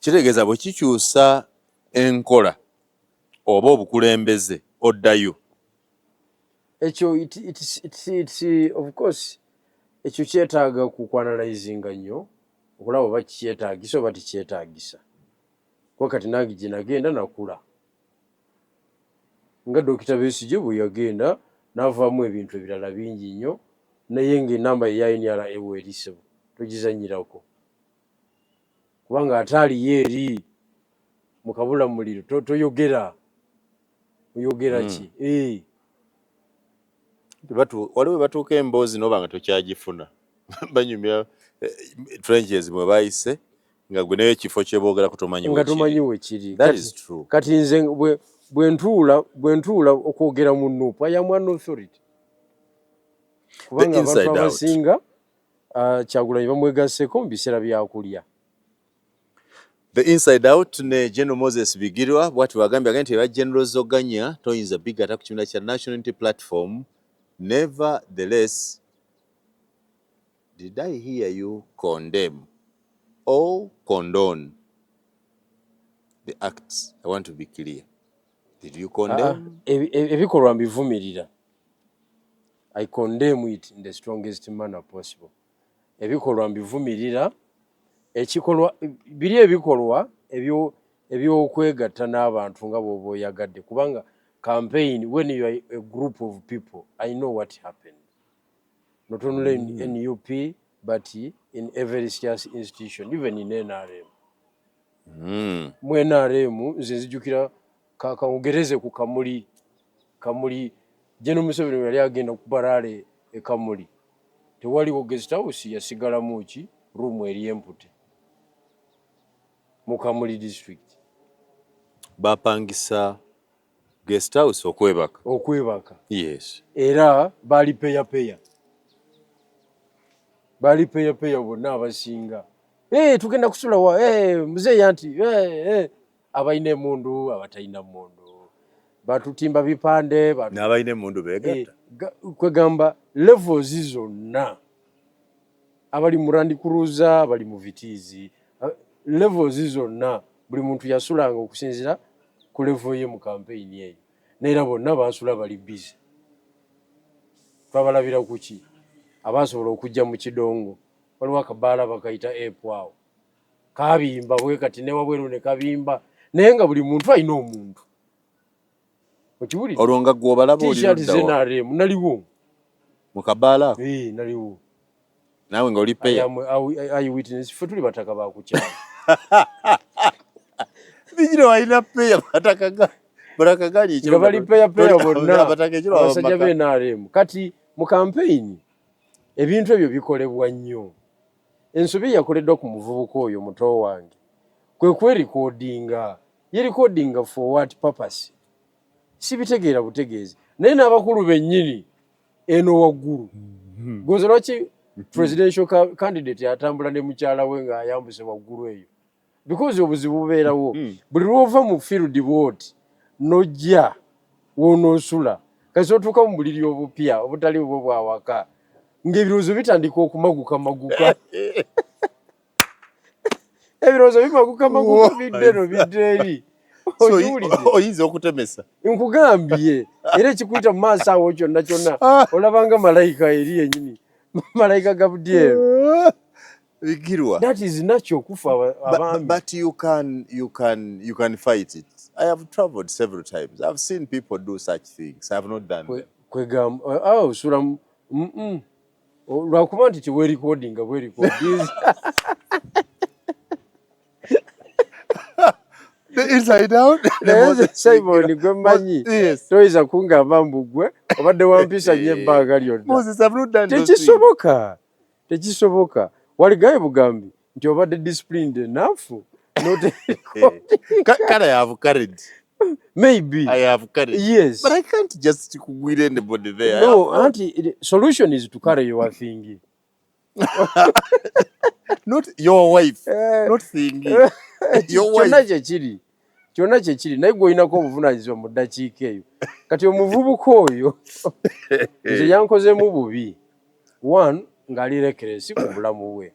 kitegeeza bwe kikyusa enkola oba obukulembeze oddayo ekyo it's of course ekyo kyetaaga kukwanalyzinga nnyo okulaba oba kikyetaagisa oba tikyetaagisa kuba kati nange gye nagenda nakula nga Dr. Besigye bwe yagenda n'avaamu ebintu ebirala bingi nnyo naye ng'enamba eya NRA eweerisebo togizanyirako kubanga ate aliyo eri mu kabulamuliro toyogera oyogera ki waliwo batuuka emboozi noba nga tokyagifuna banyumya trenches mwe bayise nga gwe nayo ekifo kyeboogera nga tomanyi wekiri kati nze bwe ntuula okwogera mu Nuupu I am one authority kubanga abantu abasinga Kyagulanyi bamwegasseko mu biseera byakulya The Inside Out ne General Moses Bigirwa bwati wagambye nti eba General Zoganya toyinza bigata ku kibiina kya National Unity Platform. Nevertheless, did I hear you condemn or condone the acts? I want to be clear. Did you condemn? Ebikolwa mbivumirira. I condemn it in the strongest manner possible. Ebikolwa mbivumirira. Ekikolwa biri ebikolwa ebyokwegatta n'abantu nga bw'oba oyagadde kubanga campaign when you are a group of people I know what happened not only in NUP but in every serious institution even in NRM mu NRM nze nzijukira kamugereze ku Kamuli General Museveni yali agenda ku Barale e Kamuli tewaliwo guest house yasigalamu ki room eri empute mu Kamuli district bapangisa guest house okwebaka yes era bali peya bonna abasinga tugenda kusula wa mzee yanti abaine emundu abatalina mundu batutimba bipande n'abaine emundu begatta kwegamba levels zonna abali mu Land Cruiser abali mu Vitizi levels zonna buli muntu yasulanga okusinzira ku level ye mu campaign eyo neera bonna bansula bali busy twabalabira kuki abasobola okujja mu Kidongo waliwo akabaala bakayita epwawo kabimba bwe kati ne wabweru ne kabimba naye nga buli muntu alina omuntu okibulira olwo nga gwobalaba t-shirt zenaremu naliwo mu kabaala naliwo naawe nga oli peya ayi witness ffe tuli bataka bakukyala Bigirwa walina peya batakagali nga bali peya bonna abasajja b'NRM kati mu campaign ebintu ebyo bikolebwa nnyo ensobi yakoleddwa ku muvubuka oyo muto wange kwe kwerekodinga yerekodinga for what purpose sibitegeera butegeezi naye n'abakulu bennyini eno waggulu goza lwaki presidential candidate yatambula ne mukyala we ng'ayambuse waggulu eyo because obuzibu bubeerawo buli lwova mu field bwoti nojja woonoosula kasi otuuka mu buliri obupya obutali bwo bwawaka ng'ebirowoozo bitandika okumaguka ebirowoozo bimaguka bidde eno bidde eri oyinza okutemesa nkugambye era ekikuyita mu maaso awo kyonna olabanga malayika eri yennyini malayika Gabudyeri bigirwa. That is natural kufa abami. But you can fight it. I have traveled several times. I've seen people do such things. I have not done them. Kwegamba sura lwakuba nti tiwe recording bwe recording. The inside out. Simon gwe mmanyi toyinza kungamba mbu gwe obadde wampisa nnyo ebbanga lyonna. Moses, I've not done those Tekisoboka. Tekisoboka. Waligaye bugambi nti obadde disciplined enough not Can I have courage? maybe. I have courage. Yes. But I can't just quit anybody there. No, auntie, the solution is to carry your thing. Not your wife. Not thingy. Your wife. Kyonna kye kiri naye gwe olinako obuvunaanyizibwa mu ddakiika eyo. Kati omuvubuka oyo nze yankozeemu bubi. One, ng'ali reckless ku bulamu bwe.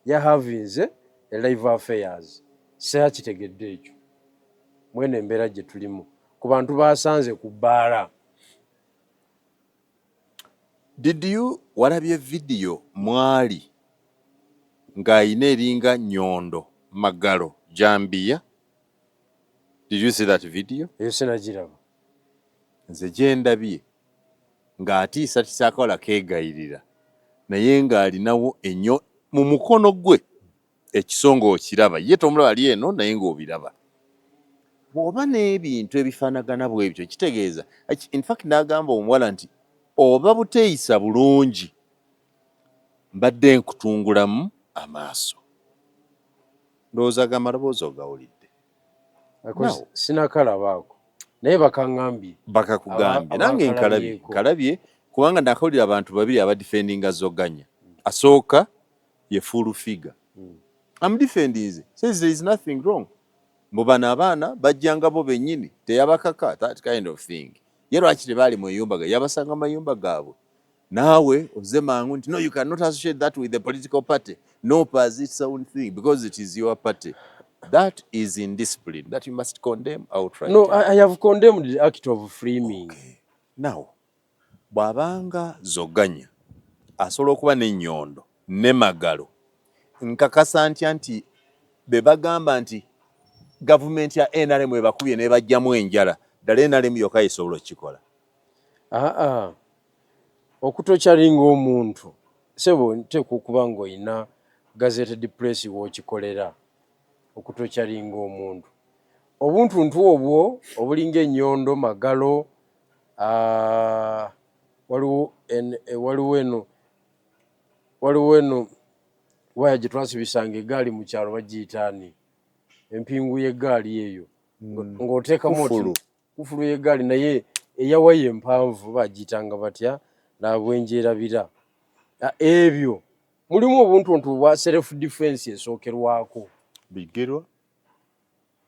Yahavinze a live affairs. Seyakitegedde ekyo. Mwene embeera gye tulimu. Ku bantu baasanze ku bbaala. Did you walabye video mwali ng'ayina eringa Nyondo, Magalo, Jambia? Did you see that video? Eyo sinagiraba. Nze gye ndabye ng'atiisatiisa akola keegayirira naye ng'alinawo ennyo mu mukono gwe ekisonga okiraba ye tomulaba ali eno naye ng'obiraba. Bw'oba n'ebintu ebifaanagana bwe bityo kitegeeza in fact n'agamba omuwala nti oba buteeyisa bulungi mbadde nkutungulamu amaaso. Ndowooza amaloboozi ogawulidde. Sinakalabaako naye bakaŋŋambye. Bakakugambye nange nkalabye kubanga nakawulira abantu babiri abadifendinga Zoganya. Asooka ye full figure. I'm defending ze. Says there is nothing wrong. Mu bano abaana bajjanga bo bennyini teyabakaka, that kind of thing. Ye lwaki tebaali mu mayumba gaabwe yabasanga mayumba gaabwe. Naawe ozze mangu nti no, you cannot associate that with the political party. No, as its own thing because it is your party. That is indiscipline that you must condemn outright. No, I have condemned the act of framing. Okay. Now, bw'abanga Zoganya asobola okuba n'Ennyondo ne Magalo nkakasa ntya nti be bagamba nti gavumenti ya NRM ebakubye ne bajjamu enjala ddala NRM yokka esobola okukikola. Okutokyalinga omuntu sebo nteekwa okuba ng'olina gazetted press w'okikolera. Okutokyalinga omuntu obuntuntu obwo obulinga Ennyondo, Magalo, waliwo eno waya gye twasibisanga eggaali mu kyalo bagiyitaani empingu y'eggaali eyo ng'oteekamu kufulu y'eggaali naye eyawaya empanvu bagiyitanga batya nabwenjerabira. Ebyo mulimu obuntuntu bwa self defense esookerwako.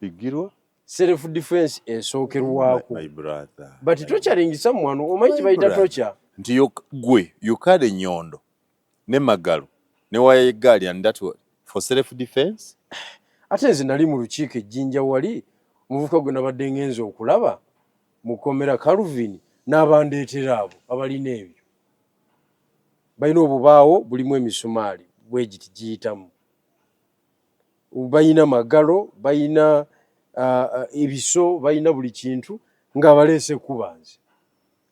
Bigirwa self defense esookerwako. My brother. But tokyaringisa mwana omanyi kibayita tokya nti gwe yokale Ennyondo ne Magalo ne waya y'eggaali and that for self defense. Ate nze nali mu lukiiko ejjinja wali omuvubuka gwe nabadde ngenza okulaba mu kkomera Calvin n'abandeetera abo abalina ebyo balina obubaawo bulimu emisumaali bwe giti giyitamu. Balina Magalo, balina ebiso, balina buli kintu ng'abaleese kuba nze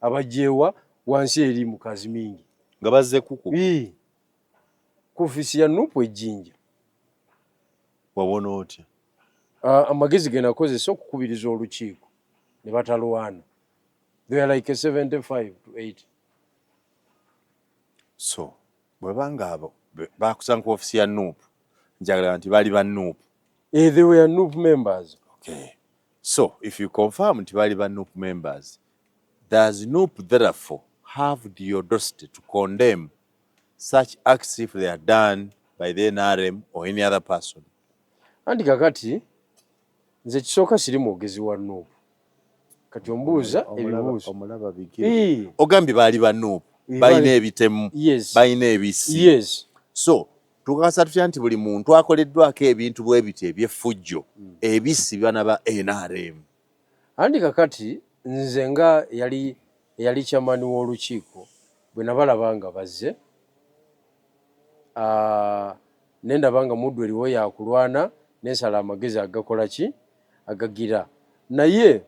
abajjeewa wansi eri mu Kazimingi nga bazze kuku ku ofiisi ya Nuupu ejjinja. Wabona otya? Amagezi ge nakozesa okukubiriza olukiiko ne batalwana. They are like 75 to 80. So bwebanga abo bakusanga ku ofiisi ya Nuupu njagala nti bali ba Nuupu. They were Nuupu members. Okay. So if you confirm nti bali ba Nuupu members, does Nuupu therefore have the audacity to condemn such acts if they are done by the NRM or any other person? Andi kakati nze kisooka siri mwogezi wa Nuupu. Kati ombuuza ebibuuzo. Omulaba bigiri. Ogambye bali ba Nuupu. Balina ebitemu. Balina ebisi. Yes. So tukakasa tutya nti buli muntu akoleddwako ebintu bwe biti eby'effujjo ebisi bana ba NRM. Andi kakati nze nga yali kyamani w'olukiiko bwe nabalaba nga bazze nendaba nga muddu eriwo yakulwana nensala amagezi agakola ki agagira naye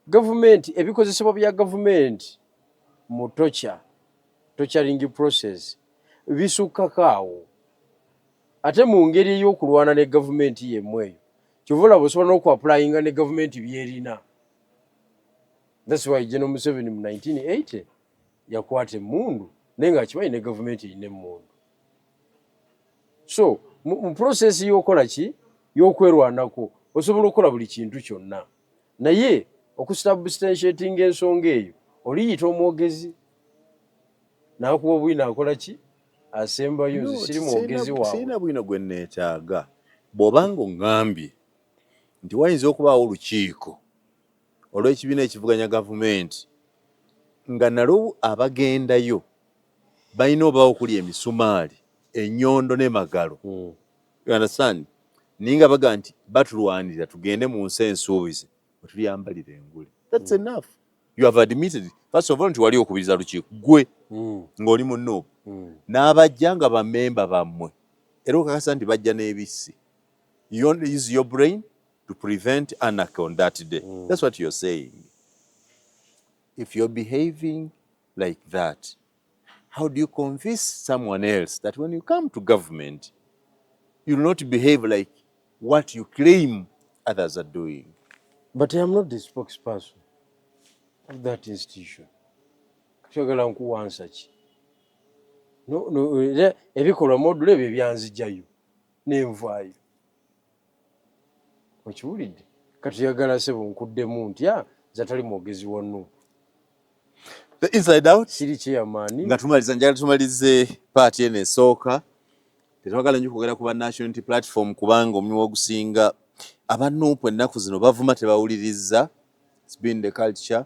gavumenti ebikozesebwa bya gavumenti mu torturing process bisukkako awo ate mu ngeri ey'okulwana ne gavumenti yemmweyo kyova olaba osobola n'okuapulayinga ne gavumenti byerina. That's why General Museveni mu 1980 yakwata emmundu naye nga akimanyi ne gavumenti erina emmundu. So mu process y'okola ki y'okwerwanako osobola okukola buli kintu kyonna naye okusubstantiatinga ensonga eyo oliyita omwogezi n'akuba obwina akola ki asembayo nze siri mwogezi waabwe. Sirina bwino gwe neetaaga bw'obanga oŋŋambye nti wayinza okubaawo olukiiko olw'ekibiina ekivuganya gavumenti nga nalwo abagendayo balina oba okuli emisumaali ennyondo n'emagalo. You understand? Ninga baga nti batulwanirira tugende mu nsi ensuubize otuyambalira engule. That's enough. You have admitted first of all nti wali okubiriza lukiiko gwe ng'oli mu Nuupu n'abajja nga bammemba bammwe era okakasa nti bajja n'ebisi. You only use your brain to prevent anarchy on that day. That's what you're saying. If you're behaving like that, how do you convince someone else that when you come to government, you will not behave like what you claim others are doing? But I am not the spokesperson of that institution. Kachagala nkuwansa ki? No, ebikolwa module ebyo byanzijayo n'envaayo. Okiwulidde? Katuyagala sebo nkuddemu ntya zatali mwogezi wa Nuupu. The inside out. Siri chairman. Nga tumaliza njagala tumalize party ene esooka. Tetwagala nnyo kwogera ku ba National Unity Platform kubanga omulimu ogusinga aba Nuupu ennaku zino bavuma tebawuliriza. It's been the culture.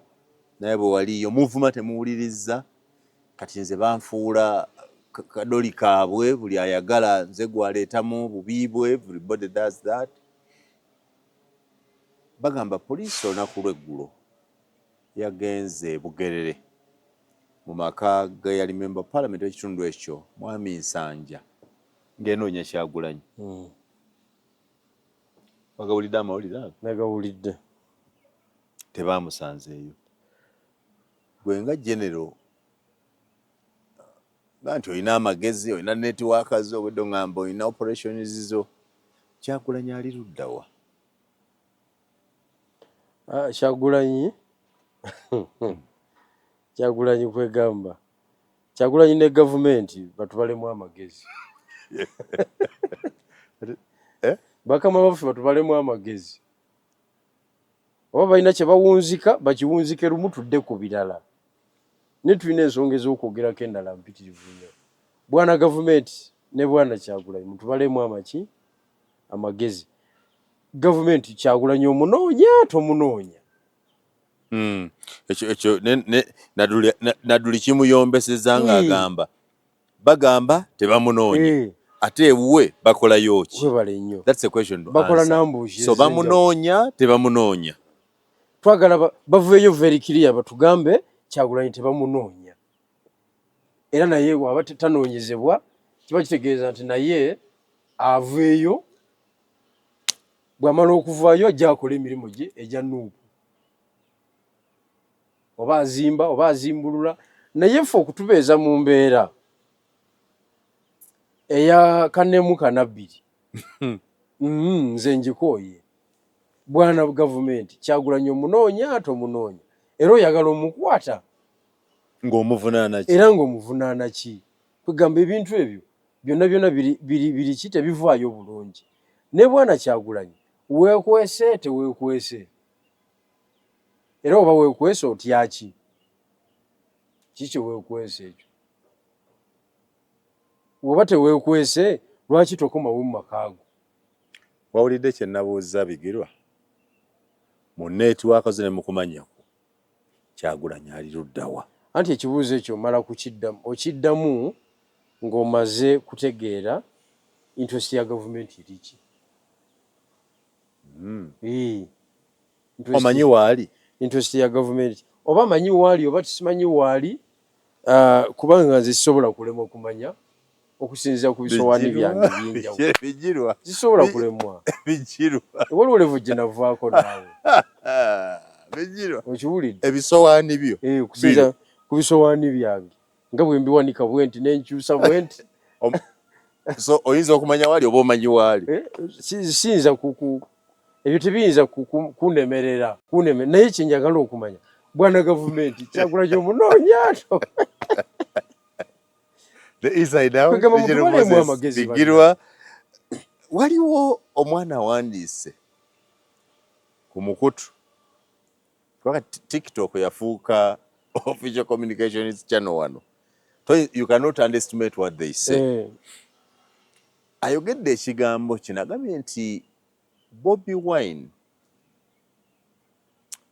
Naye bwe waliyo muvuma temuwuliriza. Kati nze banfuula kadoli kaabwe buli ayagala nze gwaleetamu bubi bwe. Everybody does that. Bagamba poliisi olunaku lw'eggulo yagenze Bugerere mu maka ge yali member parliament w'ekitundu ekyo Mwami Nsanja ng'enoonya Kyagulanyi. Wagawulidde amawulire ago? Nagawulidde. Tebaamusanzeeyo. Gwe nga genero nga nti olina amagezi olina netiwaaka zo obwedde oŋŋamba olina operations zo Kyagulanyi ali ludda wa? Kyagulanyi Kyagulanyi kwegamba Kyagulanyi ne gavumenti batubalemu amagezi. Bakama baffe batubalemu amagezi. Oba balina kye bawunzika bakiwunzike lumu tudde ku birala. Ne tulina ensonga ez'okwogerako endala mpitirivu nnyo. Bwana gavumenti ne bwana Kyagulanyi mutubalemu amagezi. Gavumenti Kyagulanyi omunoonya tomunoonya. Ekyo Naduli kimuyombeseza ng'agamba bagamba tebamunoonya ate ewuwe bakolayo ki? Webale nnyo. That's a question to bakola answer. nambushi. So bamunoonya tebamunoonya. Twagala bavueyo very clear batugambe Kyagulanyi tebamunoonya. Era naye waba tanoonyezebwa kiba kitegeeza nti naye aveeyo bw'amala okuvaayo ajja akola emirimu gye egya Nuupu. Oba azimba oba azimbulula naye ffe okutubeeza mu mbeera eya kanemu kanabbiri nze njikooye bwana gavumenti Kyagulanyi omunoonya tomunoonya era oyagala omukwata ng'omuvunaana ki? era ng'omuvunaana ki? Kugamba ebintu ebyo byonna biri ki tebivaayo bulungi. Ne bwana Kyagulanyi weekwese teweekwese era oba weekwese otya ki? Kiki weekwese ekyo? Oba teweekwese lwaki tokomawo mu makaago? Wawulidde kye nabuuza Bigirwa? Mu netiwaaka zo ne mu kumanyako Kyagulanyi ali ludda wa? Anti ekibuuzo ekyo mala okiddamu ng'omaze kutegeera interest ya gavumenti eri ki. Omanyi waali? Interest ya gavumenti oba manyi waali oba tisimanyi waali kubanga nze sisobola kulema okumanya okusinziira ku bisowaani byange by'enjawulo bijirwa zisobola kulemwa bijirwa waliwo levo gye navaako naawe bijirwa okiwulidde ebisowaani byo okusinziira ku bisowaani byange nga bwe mbiwanika bwe nti n'enkyusa bwe nti so oyinza okumanya waali oba omanyi waali siyinza ebyo tebiyinza kunemerera naye kyenjagala okumanya bwana gavumenti Kyagulanyi omunoonya the inside out bigirwa waliwo omwana awandiise ku mukutu kubanga TikTok yafuuka official communications channel wano so you cannot underestimate what they say ayogedde ekigambo kino agambye nti Bobi Wine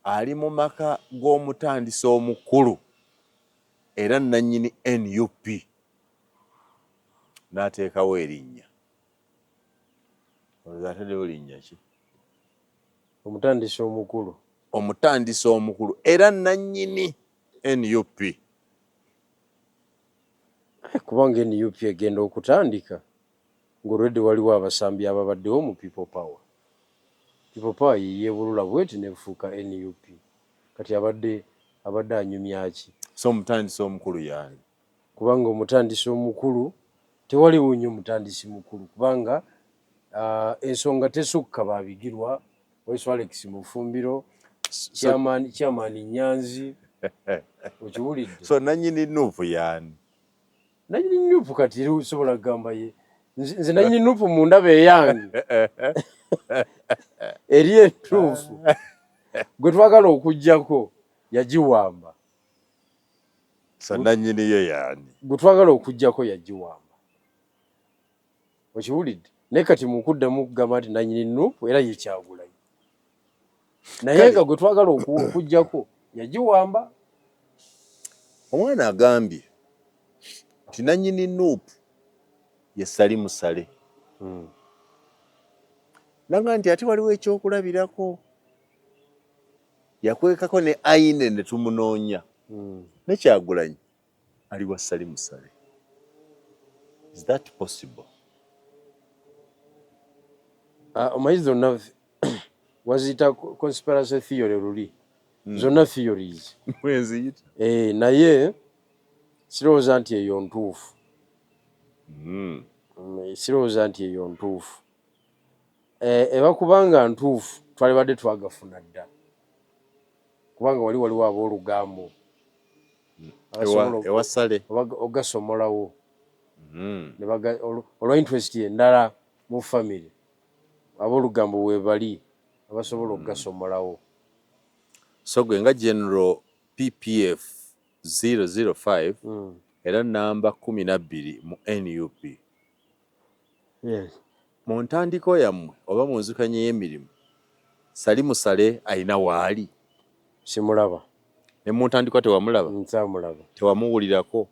ali mu maka g'omutandisi omukulu era nannyini NUP n'ateekawo erinnya olwataddewo linnya ki omutandisi omukulu era nannyini NUP kubanga NUP egenda okutandika ng'olwedde waliwo abasambi ababaddewo mu People Power yeebulula bweti nefuuka NUP kati abadde anyumyaki so omutandisi omukulu yaani kubanga omutandisi omukulu tewaliwo nnyo omutandisi mukulu kubanga ensonga tesukka babigirwa Waisu Alex Mufumbiro Chairman Nyanzi okiwulidde so nannyini Nuupu yaani nannyini Nuupu kati osobola kugamba ye nze nannyini Nuupu mu ndaba eyange eri entuufu gwe twagala okuggyako yagiwamba so nannyini yo yaani gwe twagala okuggyako yagiwamba okiwulidde naye kati mukuddamu okugamba nti nannyini Nuupu era ye Kyagulanyi naye nga gwe twagala okuggyako yagiwamba omwana agambye nti nannyini Nuupu ye Salimu Sale nanga nti ate waliwo ekyokulabirako yakwekako ne Aine ne tumunoonya ne Kyagulanyi ali wa Salimu Sale. Is that possible? Omanyi zonna waziyita conspiracy theory luli zonna theories mweziyita naye sirowooza nti eyo ntuufu sirowooza nti eyo ntuufu eba kubanga ntuufu twalibadde twagafuna dda kubanga waliwo ab'olugambo ewa Sale ogasomolawo olwa interest endala mu family ab'olugambo weebali abasobola okugasomolawo so gwe nga General PPF 005 era namba 12 mu NUP mu ntandiko yammwe oba mu nzukanye y'emirimu Salimu Sale alina waali simulaba ne mu ntandikwa tewamulaba nsamulaba tewamuwulirako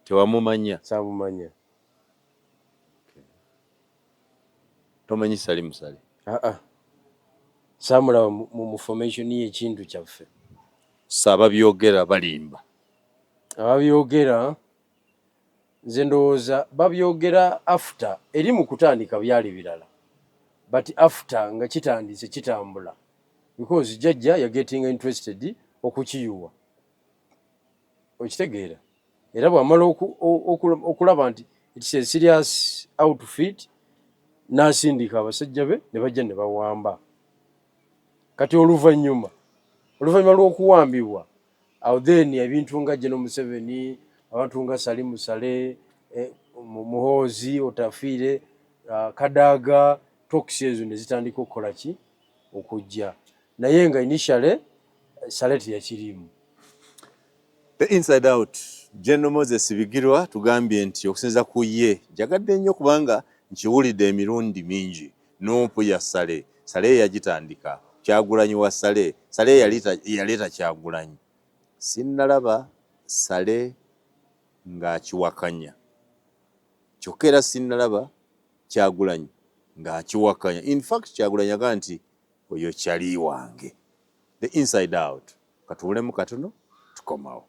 tewamumanya samumanya tomanyi Salimu Sale samulaba mu formation y'ekintu kyaffe sababyogera balimba ababyogera nze ndowooza babyogera after eri mu kutandika byali birala but after nga kitandise kitambula because jjajja ya getting interested okukiyuwa okitegeera era bw'amala okulaba nti it's a serious outfit n'asindika abasajja be ne bajja ne bawamba kati oluvannyuma lw'okuwambibwa awo then ebintu nga General Museveni abantu nga Salimu Sale Muhoozi Otafiire Kadaga toxi ezo ne zitandika okukola ki okujja naye nga initially Sale teyakirimu. The inside out General Moses Bigirwa tugambye nti okusinza ku ye jagadde nnyo kubanga nkiwulidde emirundi mingi Nuupu ya Sale yagitandika Kyagulanyi wa Sale yaleeta Kyagulanyi sinnalaba Sale ng'akiwakanya kyokka era sinnalaba Kyagulanyi ng'akiwakanya. In fact Kyagulanyi agaa nti oyo kyali wange. The inside out katuwulemu katono tukomawo.